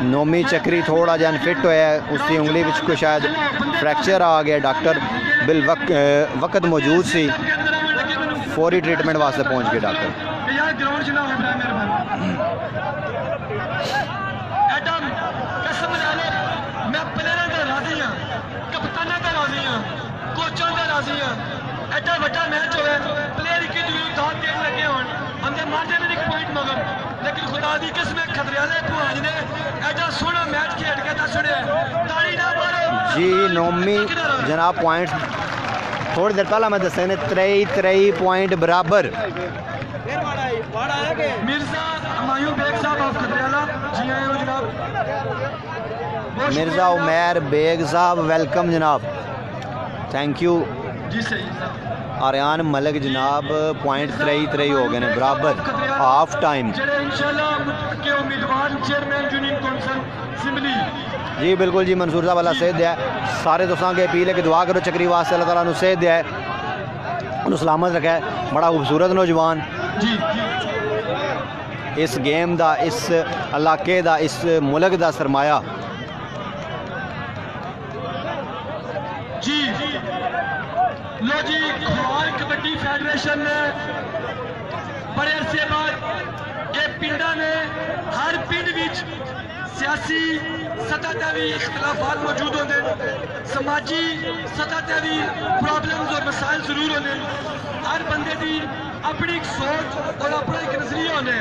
नोमी चक्री थोड़ा जहा अनफिट होया, उसकी उंगली में कोई शायद फ्रैक्चर आ गया। डॉक्टर बिल वक्त मौजूद सी, फौरी ट्रीटमेंट वास्ते पहुँच गए डॉक्टर। मैं प्लेयरों का राजी हाँ, कप्तानों का राजी हाँ, कोचों का राजी हाँ। एडा बड़ा मैच हो, प्लेयर एक दूसरे दाद देने लगे हो, अंदर मारने में एक पॉइंट मगर, लेकिन खुदा दी किस्म खतरियाले पुहाज ने एडा सोहना मैच खेल के दस छड़े। ताड़ी ना मारो जी। नोमी जनाब पॉइंट थोड़ी देर पहला मैं दस ने 3 पॉइंट बराबर। मिर्जा हमायूं बेग साहब ऑफ खतरियाला, जी आए हो जनाब। मिर्जा उमैर बेग साहब वेलकम जनाब, थैंक यू। जी सही। आर्यान मलिक जनाब पॉइंट 3 हो गए ने बराबर हाफ टाइम। इंशाल्लाह के उम्मीदवार चेयरमैन यूनियन काउंसिल सिमली। जी बिल्कुल जी, मंसूर साहब अल्लाह सेहत है। सारे दोस्तों के अपील है कि दुआ करो चक्री वास्ते, अल्लाह ताला सेहत है, उन्हें सलामत रखा है। बड़ा खूबसूरत नौजवान जी इस गेम का, इस इलाके का, इस मुल्क का सरमाया। जी लो जी, ख्वार कबड्डी फेडरेशन ने बड़े अरसे बाद ये पिंडा ने हर पिंड विच सियासी सतह ते भी इख्तलाफात मौजूद होंगे, समाजी सतह ते भी प्रॉब्लम्स और मसाइल जरूर होंगे। हर बंदे की अपनी एक सोच और अपना एक नजरिया होने,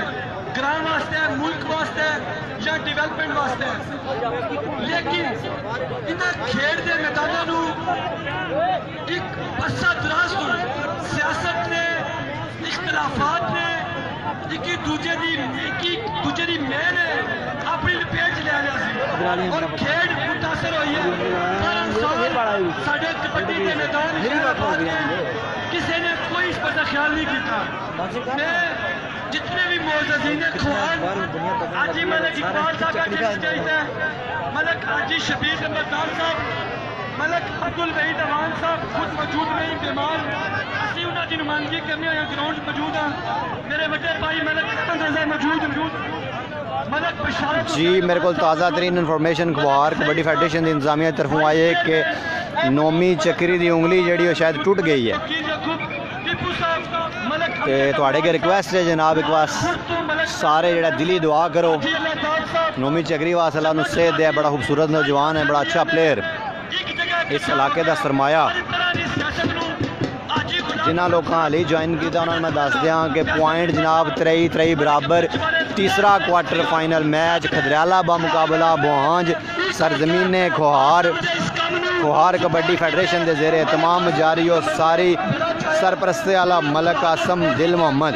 ग्राम वास्ते, मुल्क वास्ते या डिवेलपमेंट वास्ते। लेकिन इन्हें खेल के मैदानों एक अरसा दराज तो सियासत ने, इख्तलाफात ने एक दूजे की मैं ने अपनी लपेट लिया और खेल मुतासर हुई है। साढ़े कबड्डी के मैदान किसी ने कोई इस पर ख्याल नहीं किया। मैं जितने भी मोअज़्ज़ीन ख्वार, हाजी मलिक इकबाल साहब का स्टेज है, मलिक हाजी शबीर नंबरदार साहब, मलिक अब्दुल वहीद अवान साहब खुद मौजूद नहीं, बीमार, असं उन्होंने नुमाइंदगी करने हुए ग्राउंड मौजूद हैं। मेरे बड़े भाई मलिक मौजूद मलिक बशारत जी। मेरे को ताज़ा तरीन इन्फॉर्मेशन ख्वार कबड्डी फेडरेशन की इंतजामिया की तरफों आई है कि नोमी चक्री की उंगली जी शायद टुट गई है। तो अगे रिक्वेस्ट है जनाब, एक बार सारे जरा दिली दुआ करो नोमी चक्री वास्ते, अल्लाह सेहत दे। बड़ा खूबसूरत नौजवान है, बड़ा अच्छा प्लेयर, इस इलाके का सरमाया। जिन्होंने लोगों हाली ज्वाइन किया उन्होंने मैं दस दिया कि पॉइंट जनाब 3 बराबर। तीसरा क्वार्टर फाइनल मैच खदरियाला बा मुकाबला बुहांज सरजमीन ख्वार कबड्डी फेडरेशन के जेरे तमाम जारी हो। सारी सरपरस्ती आला मलक आसम दिल मोहम्मद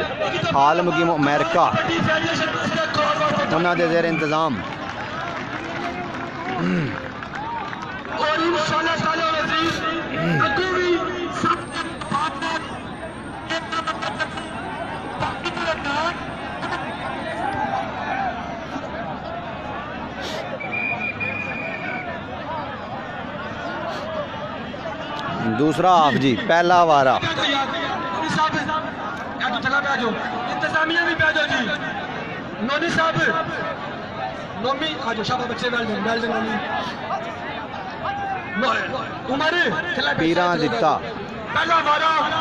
आलम की अमेरिका उन्होंने जेर इंतजाम। दूसरा हाफ जी, पहला वारा। इंतजामिया भी पैदो जी, नोनी साहब, नोमी आज शाबाश बच्चे उमर पीरा दिता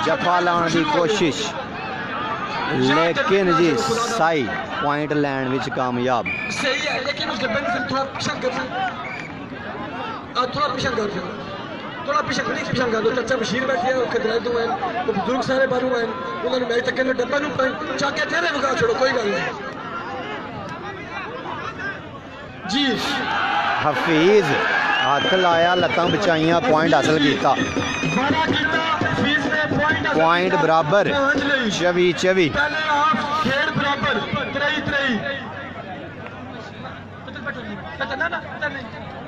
जफा लाने की कोशिश, लेकिन जी साई पॉइंट लैंड विच कामयाब। सही है, लेकिन उसके बंद से थोड़ा पीछा कर, थोड़ा पीछा कर दो। चाचा बशीर बैठे हैं, खदरा तो है, तो बुजुर्ग सारे बारू हैं, उन्होंने मैच तक के डब्बा नहीं चाके तेरे भगा छोड़ो, कोई गल नहीं जी। हफीज हाथ लाया, लत्तां बचाइया, पॉइंट हासिल किया। पॉइंट बराबर 24-24। खेल बराबर 3-3।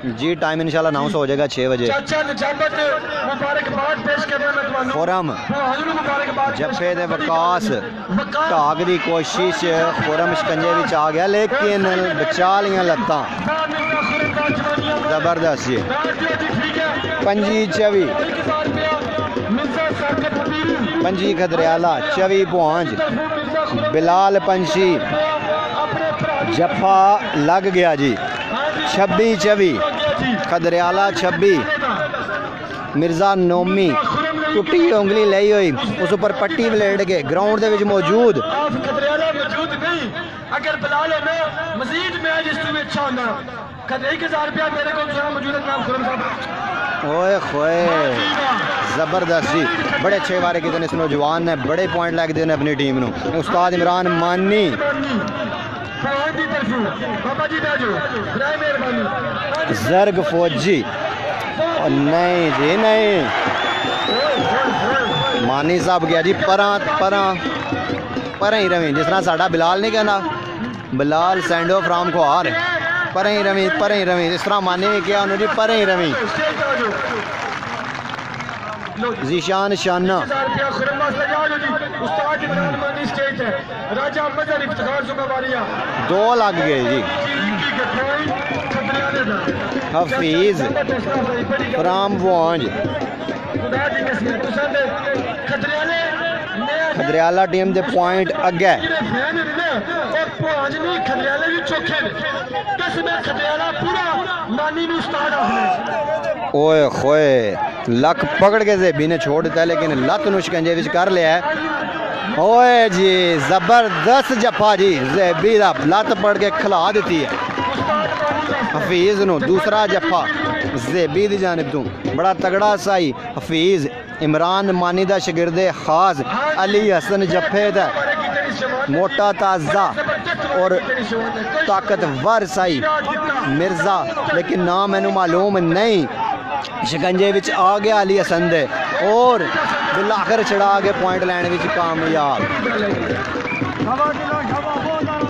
जी टाइम इंशाल्लाह अनाउंस हो जाएगा 6 बजे। फोरम जफे दे वकास ढाक दी कोशिश, फोरम शिकंजे विच आ गया लेकिन बचा लियां लत्तां। जबरदस्त जी। 25-24 25 खदरियाला 24 पुआंज। बिलाल पंछी जफा लग गया जी। 26-24 खदरियाला 26। मिर्जा नोमी टुटी उंगली लाई हुई, उस ऊपर पट्टी ब्लेड के ग्राउंड दे विच मौजूद। अगर बिलाल है ना मजीद मैच इस में अच्छा होना। 1000 रुपया मेरे को मौजूद है नाम खुरम साहब। ओए खोए जबरदस्त जी, बड़े अच्छे वारे कितने इस नौजवान ने, बड़े पॉइंट लैके देने अपनी टीम नू। उस्ताद इमरान मानी जर्ग फौजी, नहीं जी नहीं, मानी साहब गया जी परा परा परा ही रवी, जिस तरह साडा बिलाल नहीं कहना, बिलाल सैंडो फ्राम खुआर, पर ही रवी इस तरह मानी ने किया उन्होंने जी पर ही रवी। जीशान शाना दो लग गए जी। हफीज फ्राम वांज खदरियाला टीम दे पॉइंट अगे। ओए खोए लक पकड़ के ज़ेबी ने छोड़ दिया लेकिन लत नु शिकंजे विच कर लिया है। ओए जी जबरदस्त जफा जी, ज़ेबी दा लत पकड़ के खिला दी है हफीज नु। दूसरा जफा ज़ेबी दी जानिब तू बड़ा तगड़ा साई। हफीज इमरान मानी दा शागिर्दे खास अली हसन जफे दा मोटा ताजा और ताकतवर साई मिर्जा, लेकिन नाम मैनू मालूम नहीं। शिकंजे विच आ गया अली हसन दे और बिलाखिर चढ़ा के पॉइंट लैंड विच कामयाब।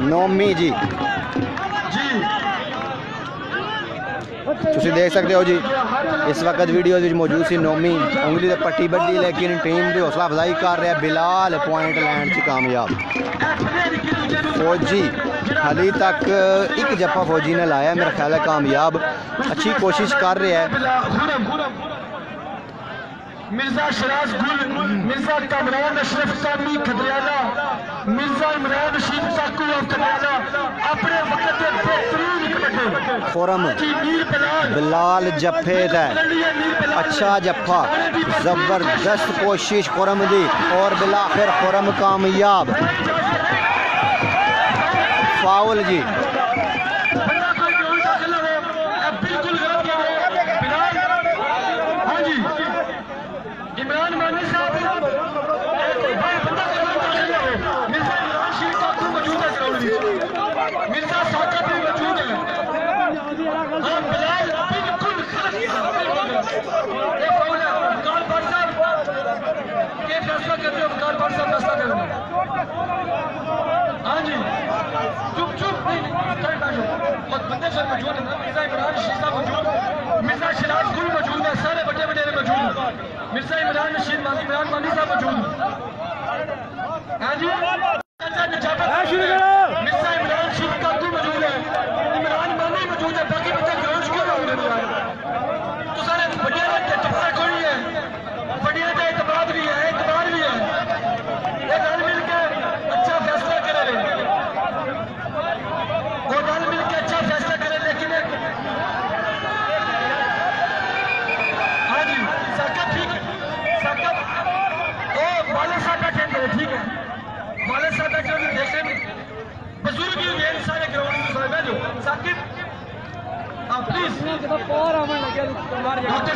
नोमी जी तुसी देख सकते हो जी, इस वक्त वीडियो में मौजूद सी नोमी उंगली से पट्टी बड्डी लेकिन टीम की हौसला अफजाई कर रहा है। बिलाल पॉइंट लैंड से कामयाब। फौजी हाली तक एक जफा फौजी ने लाया, मेरा ख्याल है कामयाब, अच्छी कोशिश कर रहे हैं। मिर्जा शराज गुल, मिर्जा कामरान अशरफ सामी खदरियाला, मिर्जा इमरान रशीद साकू ऑफ खदरियाला अपने वक्त के बेहतरीन कबड्डी। फोरम बिलाल जफे दा अच्छा जफा, जबरदस्त कोशिश फोरम दी और बिलाखिर फोरम कामयाब। फाउल जी इमरान मानी साहब मिर्जा इमरान शीर काकू मौजूद है ग्राउंड में, मिर्जा साका भी मौजूद है। हाँ बिलाल बिल्कुल ये फैसला करते हो वकार भाट साहब फैसला करो। हाँ जी चुप चुप बंदे सर मौजूद है ना, मिर्जा इमरान शीर साहब मौजूद, मिर्जा शराज गुल मौजूद है, सारे बड़े बड़े मौजूद, मिर्जा इमरान रशीद मानी इमरान मानी साहब मौजूद। हाँ जी मिर्जा इमरान शीर काकू मौजूद है, इमरान मानी मौजूद है, बाकी बच्चे ग्राउंड क्यों ना उन्हें तो सारे बड़े इतफाक कोई है, बड़े का इतबार भी है, इतबार भी है, ये रल मिल के अच्छा फैसला करे, वो रल मिल के अच्छा फैसला करे। लेकिन हाँ जी साका ठीक है, साका ओ वाले साहब बैठे थे ठीक है, वाले साहब बैठे थे देखने में बुजुर्ग ही हैं सारे ग्राउंड में साहब जो साकिब प्लीज डॉक्टर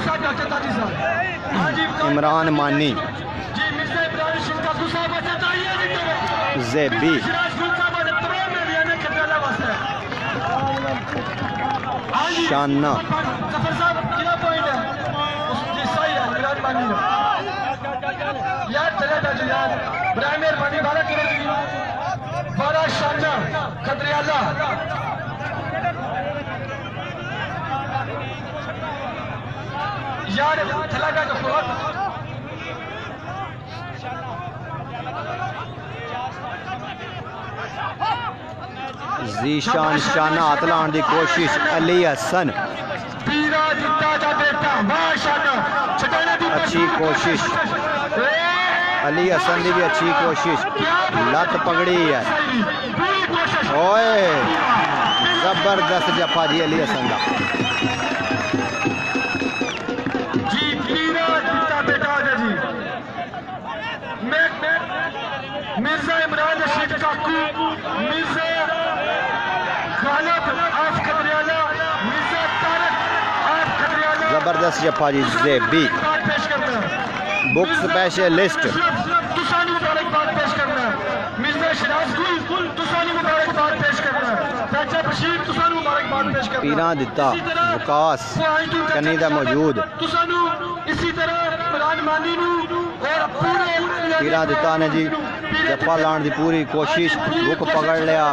साहब, डॉक्टर ताजी साहब। हाँ जी इमरान मानी जी मिर्जा इमरान रशीद काकू साहब अच्छा चाहिए ज़ेबी शाना जफर साहब कितना पॉइंट है उसकी सही है इमरान मानी यार चले बैठो यार बड़ा मेहरबानी बारा करो जी। बारा शाना खदरियाला यार चला गया तो जीशान शाना हाथ लाने की कोशिश अली हसन अच्छी कोशिश अली हसन की भी अच्छी कोशिश लत पकड़ी है ओए जबरदस्त जफा जी अली हसन का मिर्जा इमरान रशीद काकू मिर्जा गालिब ऑफ खतरियाला मिर्जा तारक ऑफ खतरियाला जबरदस्त जफा जी ज़ेबी पेश करना बुक स्पेशलिस्ट तुसानी मुबारकबाद पेश करना मिर्जा शराज गुल तुसानी मुबारकबाद पेश करना चाचा बशीर तुसानी मुबारकबाद पेश करना पीरा दिता विकास कनी दा मौजूद तुसानू इसी तरह इमरान मानी नू और पूरे पीरा दिता ने जी जफा लाने की पूरी कोशिश बुक पकड़ लिया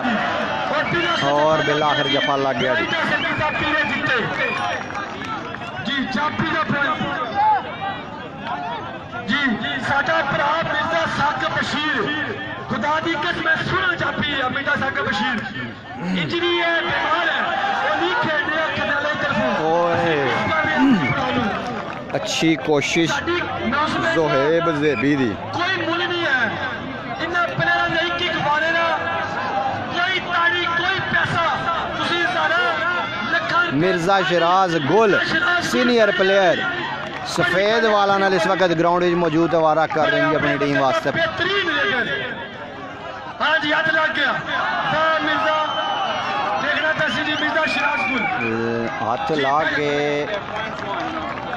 और बिल आखिर जफा लग गया जी साडा भरा मिर्जा साकिब बशीर खुदा दी कसम सुना जापी है मिर्जा साकिब बशीर इंजरी है बीमार है वो नहीं खेल रहा खदाले तरफों ओए अच्छी कोशिश जोहेब ज़ेबी दी कोई मुल नहीं है इन्हें प्लेयर नहीं कि गवाने ना कोई ताड़ी कोई पैसा तुसी सारा लखन मिर्जा शिराज गुल सीनियर प्लेयर सफेद वाला नाल इस वक्त ग्राउंड में मौजूद वारा कर रही है अपनी टीम वास्ते बेहतरीन हाँ जी हाथ लग गया हाँ मिर्जा देखना तस्वीर मिर्जा शिराज गुल हाथ ला के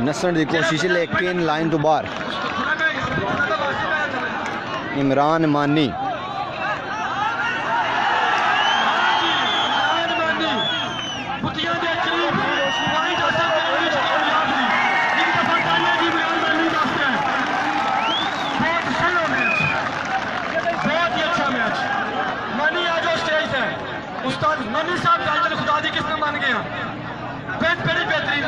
नसन की कोशिश लेकिन लाइन तो बाहर इमरान मानी उस्ताद मनी साहब गाइडर खुदा दी किसने मान गया बड़ी बेहतरीन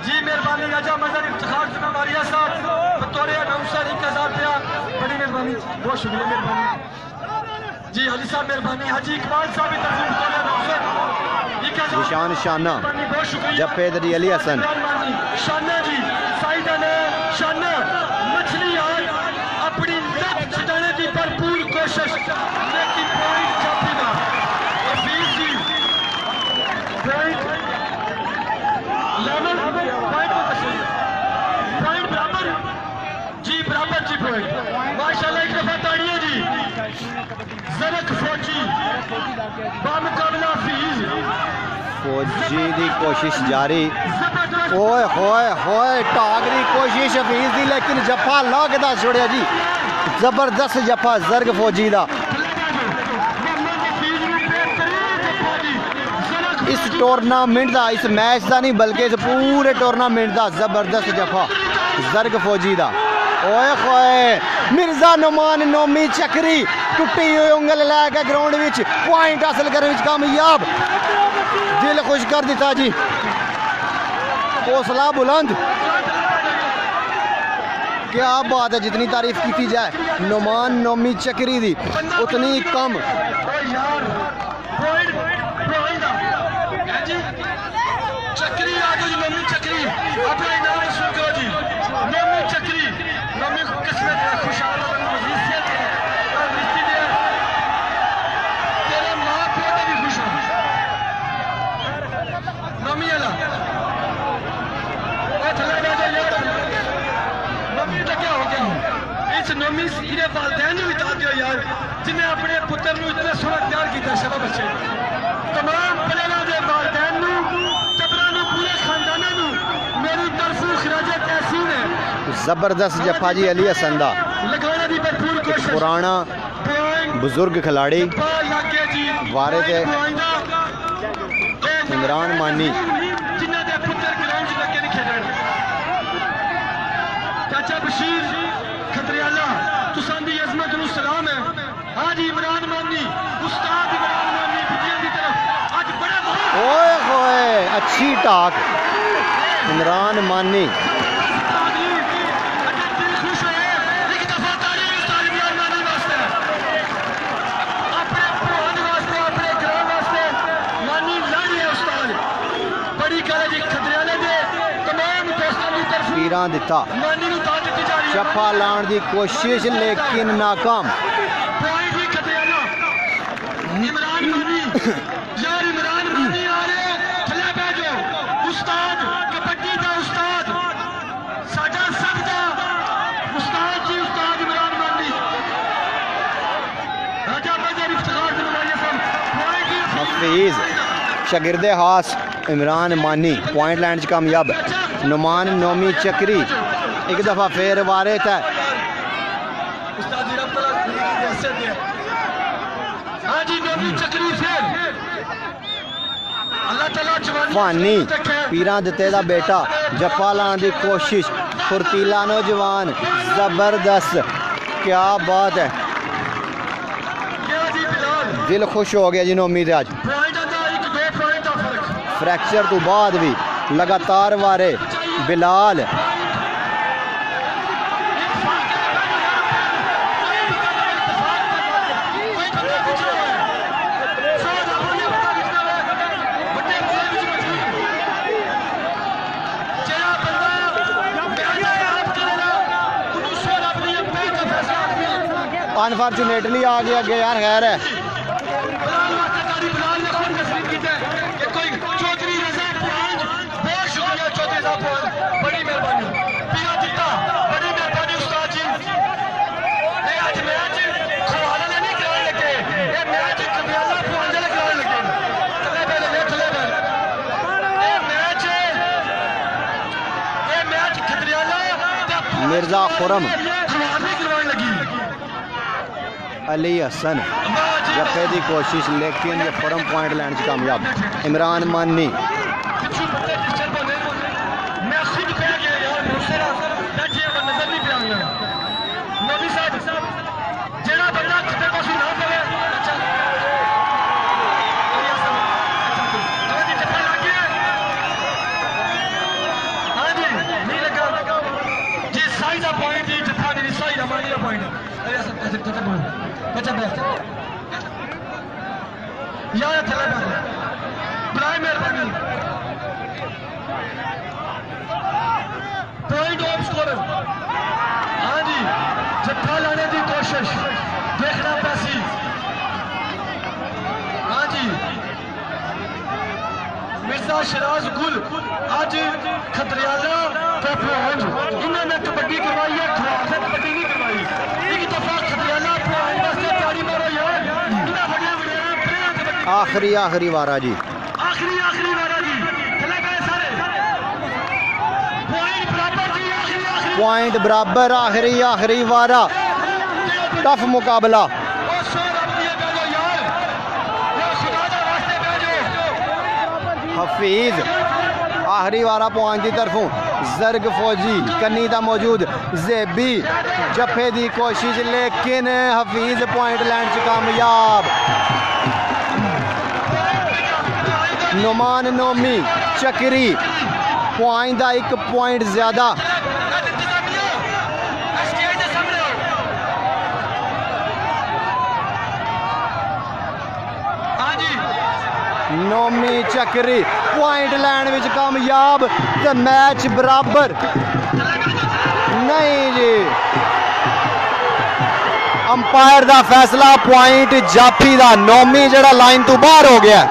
जी मेहरबानी राजा मजहर इफ्तिखार जुम्मेवारिया साहब बतौर अनाउंसर 1000 रुपया बड़ी मेहरबानी बहुत शुक्रिया मेहरबानी जी अली साहब मेहरबानी हाजी इकबाल साहब बतौर अनाउंसर निशान शाना जफेदरी अली हसन शाना जी साइदा ने शाना मछली आज अपनी लत छुड़ाने की भरपूर कोशिश लेकिन पॉइंट जापी ना माशाल्लाह एक दफा ताड़ियां जी ज़रक फौजी बामुकाबला फौजी की कोशिश जारी ओए होए होए टाग की कोशिश हफीज की लेकिन जफा लगदा छोड़िया जी जबरदस्त जफा जर्ग फौजी का इस टूर्नामेंट का इस मैच का नहीं बल्कि इस पूरे टूर्नामेंट का जबरदस्त जफा जर्ग फौजी का ओए होए मिर्जा नुमान नोमी चक्री टुटी हुई उंगल लैके ग्राउंड में पॉइंट हासिल करने में कामयाब दिल खुश कर दिता जी हौसला बुलंद क्या बात है जितनी तारीफ की जाए नुमान नोमी चक्री दी उतनी कम चक्री आ गई नोमी चक्री अपना इनाम वसूल करो जी नोमी चक्री नोमी किस्मत है खुशहाल तेरे माँ प्यो भी खुश हो नोमी अला नोमी का क्या हो गया इस नोमी इन्हें वालदैन ने बिता दिया यार जिन्हें अपने पुत्र को इतना सोना तैयार किया शबा बच्चे तमाम प्लेयरों के वालदैन पूरे खानदाना मेरी तरफों खराजे तहसीन है जबरदस्त जफा जी अली हसन दा पुराना बुजुर्ग खिलाड़ी वारे थे इमरान मानी चाचा बशीर खतरियाला तुसांदी अजमत नूं सलाम है आज इमरान मानी उस्ताद इमरान मानी बिटिया की तरफ आज बड़ा ओए होए अच्छी टाक इमरान मानी पीरा दिता चप्पा लाने की कोशिश लेकिन नाकाम। हफीज शागिर्दे खास इमरान मानी पॉइंट लैंड च कामयाब। नुमान नोमी चक्री एक दफा फिर वारे था। फानी पीरा दिते दा बेटा जप्पा लाने की कोशिश। फुर्तीला नौजवान जबरदस्त, क्या बात है। दिल खुश हो गया जी नोमी से। आज फ्रैक्चर तो बाद भी लगातार वारे बिलाल अनफॉर्चुनेटली आ गया यार। खैर है बड़ी मेहरबानी बड़ी मेहरबानी उस्ताद जी। आज मैच खवाना नहीं कराने लगे, ये मैच कमियाला पुआंदे कराने लगे। थले पहले ये मैच खतरियाला मिर्जा खुरम खवाने करवाने लगी। अली हसन जफे की कोशिश लेकिन ये खुरम पॉइंट लैंड च कामयाब। इमरान मानी पॉइंट ऑफ स्कोर। हाँ जी जत्था लाने की कोशिश देखना पैसी। हाँ जी मिर्जा शिराज गुल आज खतरियाला इन्होंने कबड्डी करवाई है, खवार ने कबड्डी नहीं करवाई। एक दफा खतरियाला तैयारी मारो यार। आखिरी वारा जी, आखिरी वारा जी। चले गए सारे पॉइंट बराबर जी। पॉइंट बराबर आखिरी वारा। टफ मुकाबला। हफीज आखिरी वारा पॉइंट की तरफों। जर्ग फौजी कन्नी दा मौजूद। जेबी जफे की कोशिश लेकिन हफीज पॉइंट लैंड च कामयाब। नुमान नोमी चक्री पॉइंट का एक पॉइंट ज्यादा। नोमी चक्री पॉइंट लैंड विच कामयाब ते मैच बराबर नहीं जी। अंपायर दा फैसला पॉइंट जाफी दा। नोमी जड़ा लाइन तो बाहर हो गया।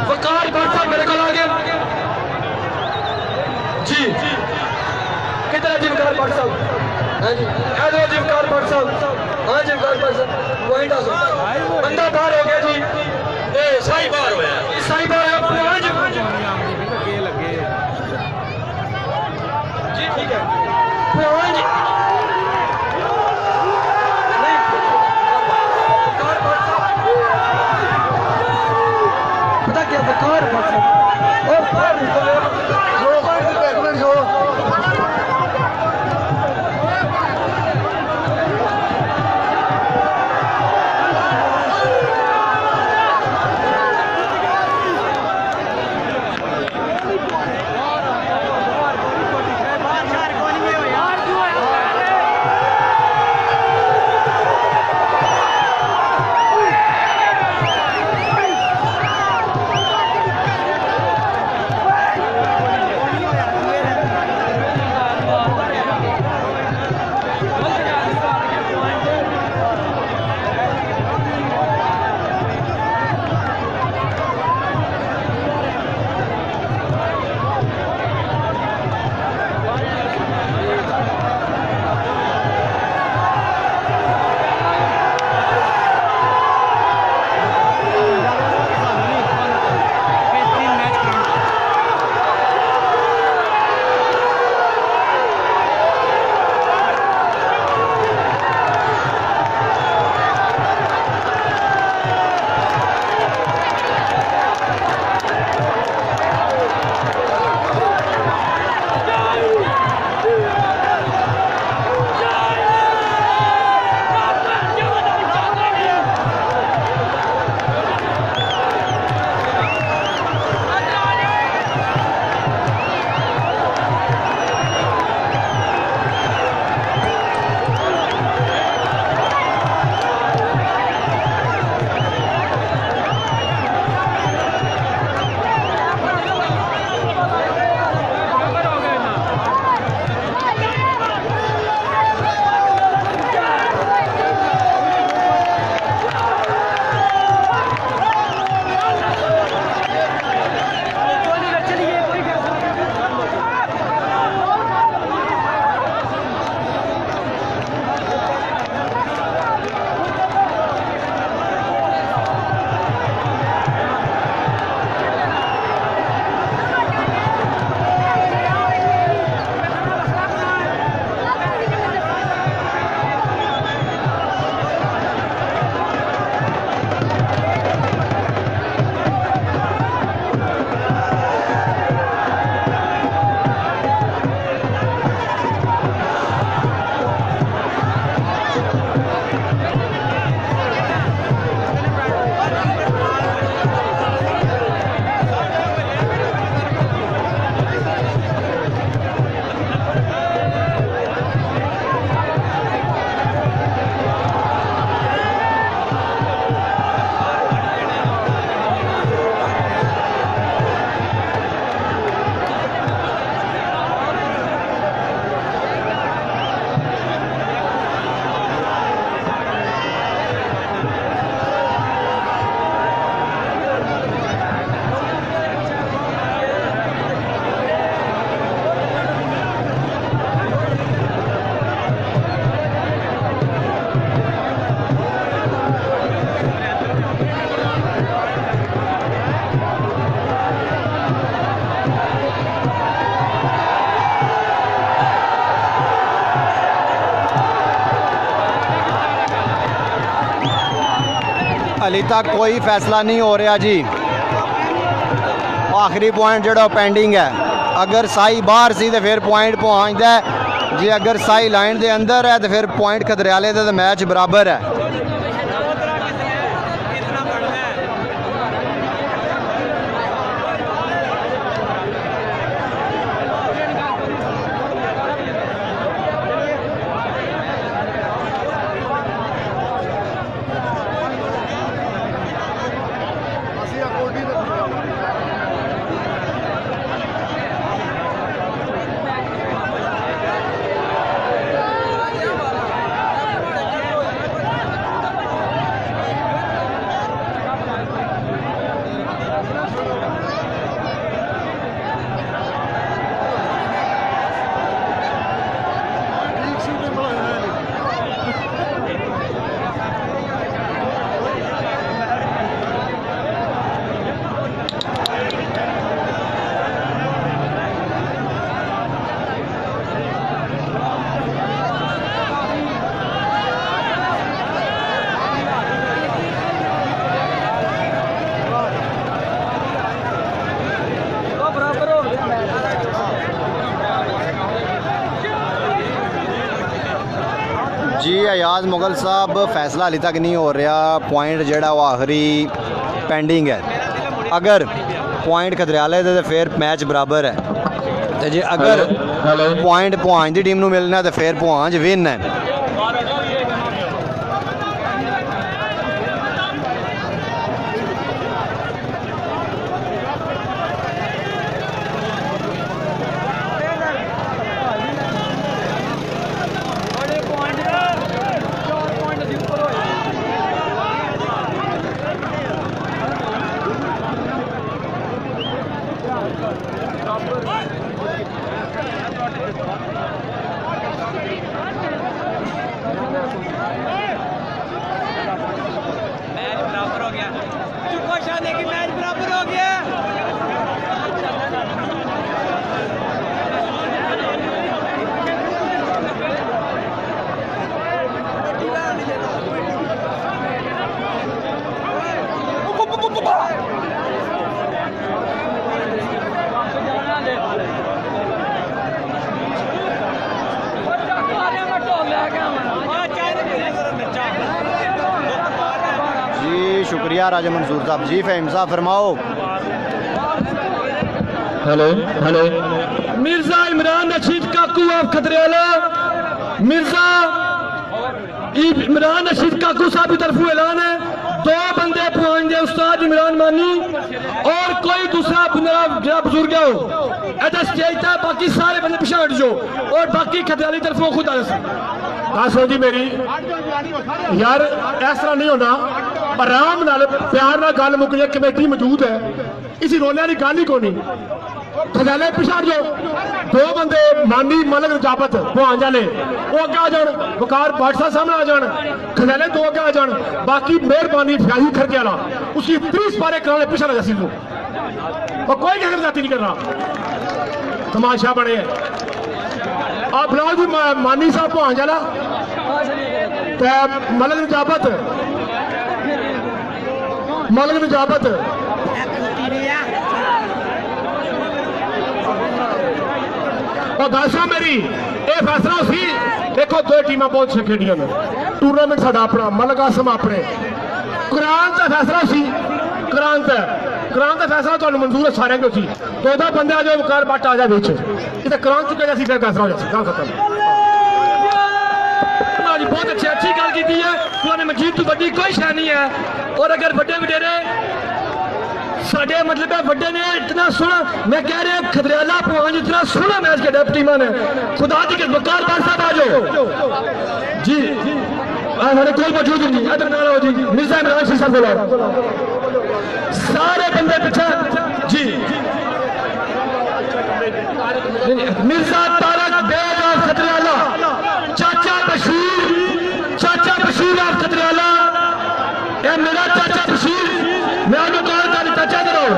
वकार भाट साहब मेरे को आगे जी। किधर है जिमकार भाट साहब? हाँ जी, हेलो जिमकार भाट साहब। हाँ जिमकार भाट साहब पॉइंट आ सकता, बंदा बाहर हो गया जी। ए सही बाहर होया, सही बाहर है पॉइंट जी। ठीक है पॉइंट पता क्या वकार भाट साहब हाली तक कोई फैसला नहीं हो रहा जी। आखिरी पॉइंट जो पेंडिंग है, अगर साई बाहर सी तो फिर पॉइंट पहुँचता है जी, अगर साई लाइन के अंदर है तो फिर पॉइंट खदरियाले का तो मैच बराबर है। शहबाज मुगल साहब फैसला हाली तक नहीं हो रहा, पॉइंट जोड़ा वो आखिरी पेंडिंग है। अगर पॉइंट खतरियाले दे तो फिर मैच बराबर है, तो जे अगर पॉइंट पुआंज की टीम को मिलना तो फिर पुआंज विन है। शुक्रिया राजा मंसूर साहब जी। फ़हीम साहब फरमाओ। Hello hello. Mirza Imran Rashid Kaku of Khatriyala, Mirza Imran Rashid Kaku साहब की तरफ ऐलान है, 2 बंदे पहुंच गए, उस्ताद इमरान मानी और कोई दूसरा जरा बुजुर्ग हो ऐसा स्टेज था, बाकी सारे बंदे पीछे हट जाओ और बाकी खतरियाली तरफ खुद आसो जी। मेरी यार इस तरह नहीं होना, आराम नाल प्यार नाल गल मुक जाए, कमेटी मौजूद है, इसी रोले की गल ही कोई नहीं। खजाले पिछा जाओ, 2 बंदे मानी मलक रजाबत भुआंज वाले वो अगे आ जान, वकार बादशाह सामने आ जान, खजाले 2 अगे आ जान, बाकी मेहरबानी फ्याही खरके वाला उसकी 30 पारे कराने पिछा लगा सी और कोई गैर जाती नहीं करना, तमाशा बने आप बुलाओ जी। मानी साहब भुआंज वाला मलक रजाबत, मलक रजाबत और दसो मेरी ये फैसला सी। देखो 2 टीम बहुत से खेडियां ने, टूर्नामेंट साडा अपना, मलक आसम अपने, कुरान का फैसला सी, कुरान का फैसला तो मंजूर है सारे को सी। 2 बंदे आ जाओ, वकार बट आ जाए बिच, ये कुरान चुके जैसी फिर फैसला हो जाए, गल खत्म। बहुत अच्छी गल की है, कुरान मजीद तो बड़ी कोई शह नहीं है। और अगर बड़े वडेरे साढ़े मतलब है बड़े ने इतना सोना, मैं कह रहा खतरियाला पहुंच इतना सोना मैच खेला टीम ने, खुदा दी वकार बार साहब आ जाओ जी, हमारे कोई मौजूद नहीं इधर ना जी। मिर्जा इमरान रशीद साहब बोलो, सारे बंदे पीछे जी। मिर्जा तारक बेग ऑफ खतरियाला, चाचा बशीर ऑफ खतरियाला, ये मेरा चाचा बशीर, मैं आपको कॉल कर चाचा इधर आओ,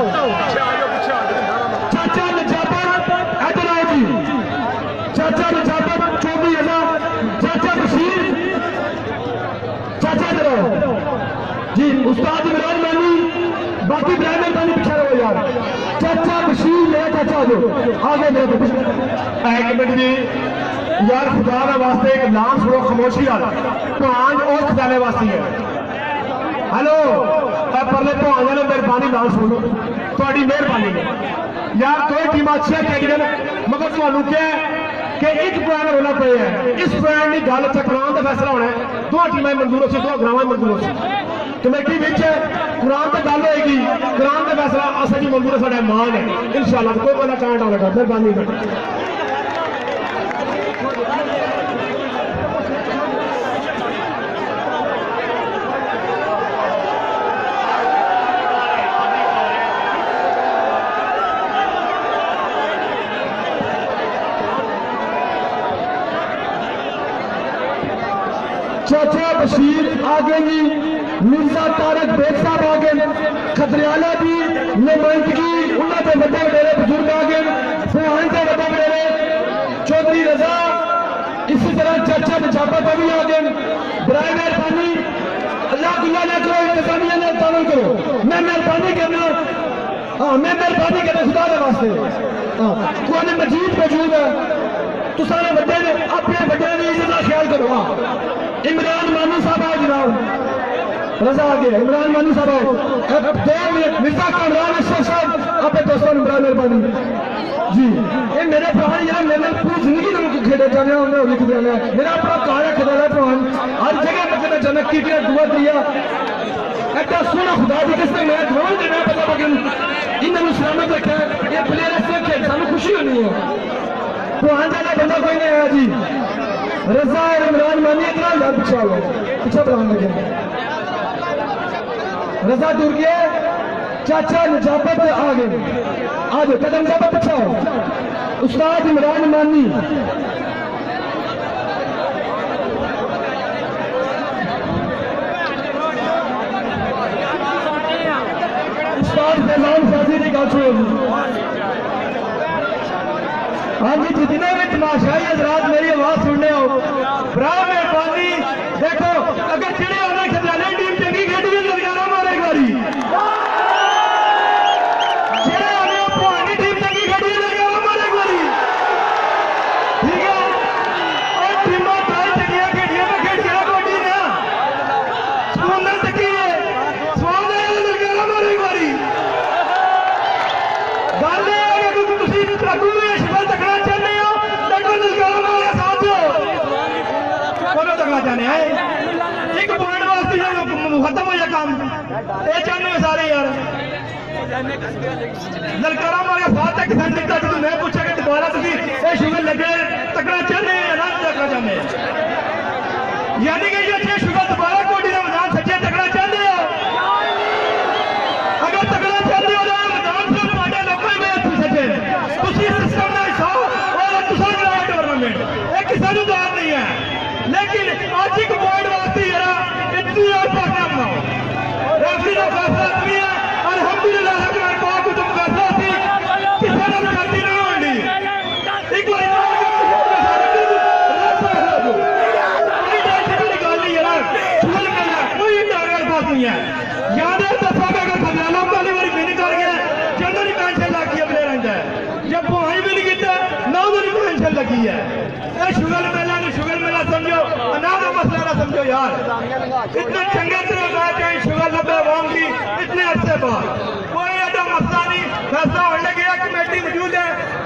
चाचा नजाबत इधर आओ जी, चाचा नजाबत 24,000, चाचा बशीर, चाचा इधर आओ जी। उस्ताद इमरान मानी, बाकी ब्राह्मण पानी पीछे रहो यार, चाचा बशीर मेरा चाचा जो आगे मेरे पीछे। 1 मिनट जी यार, खुदा का वास्ते एक नाम सुनो खामोशी वाला, भांज और खजाने वास्ते है। हेलो परले भांज वाले मेहरबानी नाम सुनो, थोड़ी मेहरबानी यार। 2 टीम अच्छी खेडियां मगर थानू क्या है कि 1 पॉइंट रोला पे है, इस पॉइंट की गल कुरान का फैसला होना है, 2 टीमें मंजूर हो, 2 ग्रावां मंजूर हो, कमेटी विच कुरान की गल होएगी, कुरान का फैसला असल मंजूर साडा मान है इंशाअल्लाह। कोई बंदा कांट आएगा, मेहरबानी। चाचा बशीर आ गए जी, मिर्जा तारक बेग साहब आ गए, खतरियाला की नुमाइंदगी उन्होंने बड़े वडेरे बुजुर्ग आ गए, फुहान के बड़े वडेरे चौधरी रजा, इसी तरह चाचा नजाबत भी आ गए। बराए मेहरबानी अल्लाह गुल्ला ना करो, इंतजामिया ने तावन करो, मैं मेहरबानी करना, हाँ मैं मेहरबानी करना खुदा के वास्ते। हाँ कुरान मजीद मौजूद है, तो सारे बड़े ने अपने बड़े की इज्जत का ख्याल करो। हाँ इमरान मानी साहब आओ जनाब, रजा आ गया। इमरान मानी साहब आओ, 2 मिनट। मिर्जा कामरान अशरफ साहब आप दोस्तों ने बड़ा मेहरबानी जी। ये मेरे भरा यार मेरे पूरी जिंदगी में खेड़े जाने उन्हें लिख देना मेरा अपना कार है खड़ा भगवान हर जगह मतलब जनक की दुआ दिया ऐसा सोना खुदा दी किसने मैं ध्यान देना पता मगर इन्होंने सलामत रखा है। ये प्लेयर से खेल सानू खुशी होनी है। तो आने वाला बंदा कोई नहीं आया जी। रजा और इमरान मानी इतना याद पीछा हो पीछा बढ़ाने लगे। रजा दूर गया, चाचा नजाबत आ गए, आज कदम जाबा पीछा हो। उस्ताद इमरान मानी उस्ताद फैजान फाजी की गल सुनो। हाँ जी, जितने भी तमाशाई हजरात मेरी आवाज सुनने हो बड़ा मेहरबानी देखो अगर चिड़े होना खजाना टीम चंगी खेडी है ललकारा मारो एक बारी। चिड़े होने पुरानी टीम चंगी खेडी है ललकारा मारो एक बारी। ठीक है और टीमां ताई चंगियां खेडियां में खेड के कोटी ना सुंदर तकी है स्वाद है ललकारा मारो एक बारी। गल है अगर तुसी लागू में शिवल तकड़ा चाहते हो तको ललकारा मारो साथ दो कोनो तकड़ा चाहने हैं एक पॉइंट वास्ते खत्म हो जाए काम ये चाहते हो सारे यार। ललकारा मारे साथ तक सन दिखता जो मैं पूछा कि दोबारा तुम ये शुगर लगे तकड़ा चाहते हैं ना तकड़ा चाहते हैं यानी कि जो अच्छे शुगर दोबारा कोटी का मैदान सच्चे तकड़ा चाहते हो। अगर तकड़ा चाहते हो तो मैदान से पाटे लोगों में सच्चे उसी सिस्टम का हिस्सा और तुसा कराया टूर्नामेंट एक किसी को दाद नहीं है लेकिन आज एक पॉइंट वास्ते यार इतनी और पाकिया बनाओ रेफरी का फैसला भी है और अल्हम्दुलिल्लाह अगर पाक तुम फैसला थी किसी ने गलती नहीं होनी एक बार कोई बात नहीं है याद है दसा अगर खजाना पहली बार विन कर गया जनरल पेंशन लग गई प्लेयर है जब भाई भी नहीं किया ना उन्होंने पेंशन लगी है। शुगर मेला समझो ना का मसला ना समझो यार इतने चंगे तरह मैच है शुगर लगे अवाम की इतने अरसे बाद कोई ऐसा मसला नहीं फैसला होने गया कमेटी मौजूद है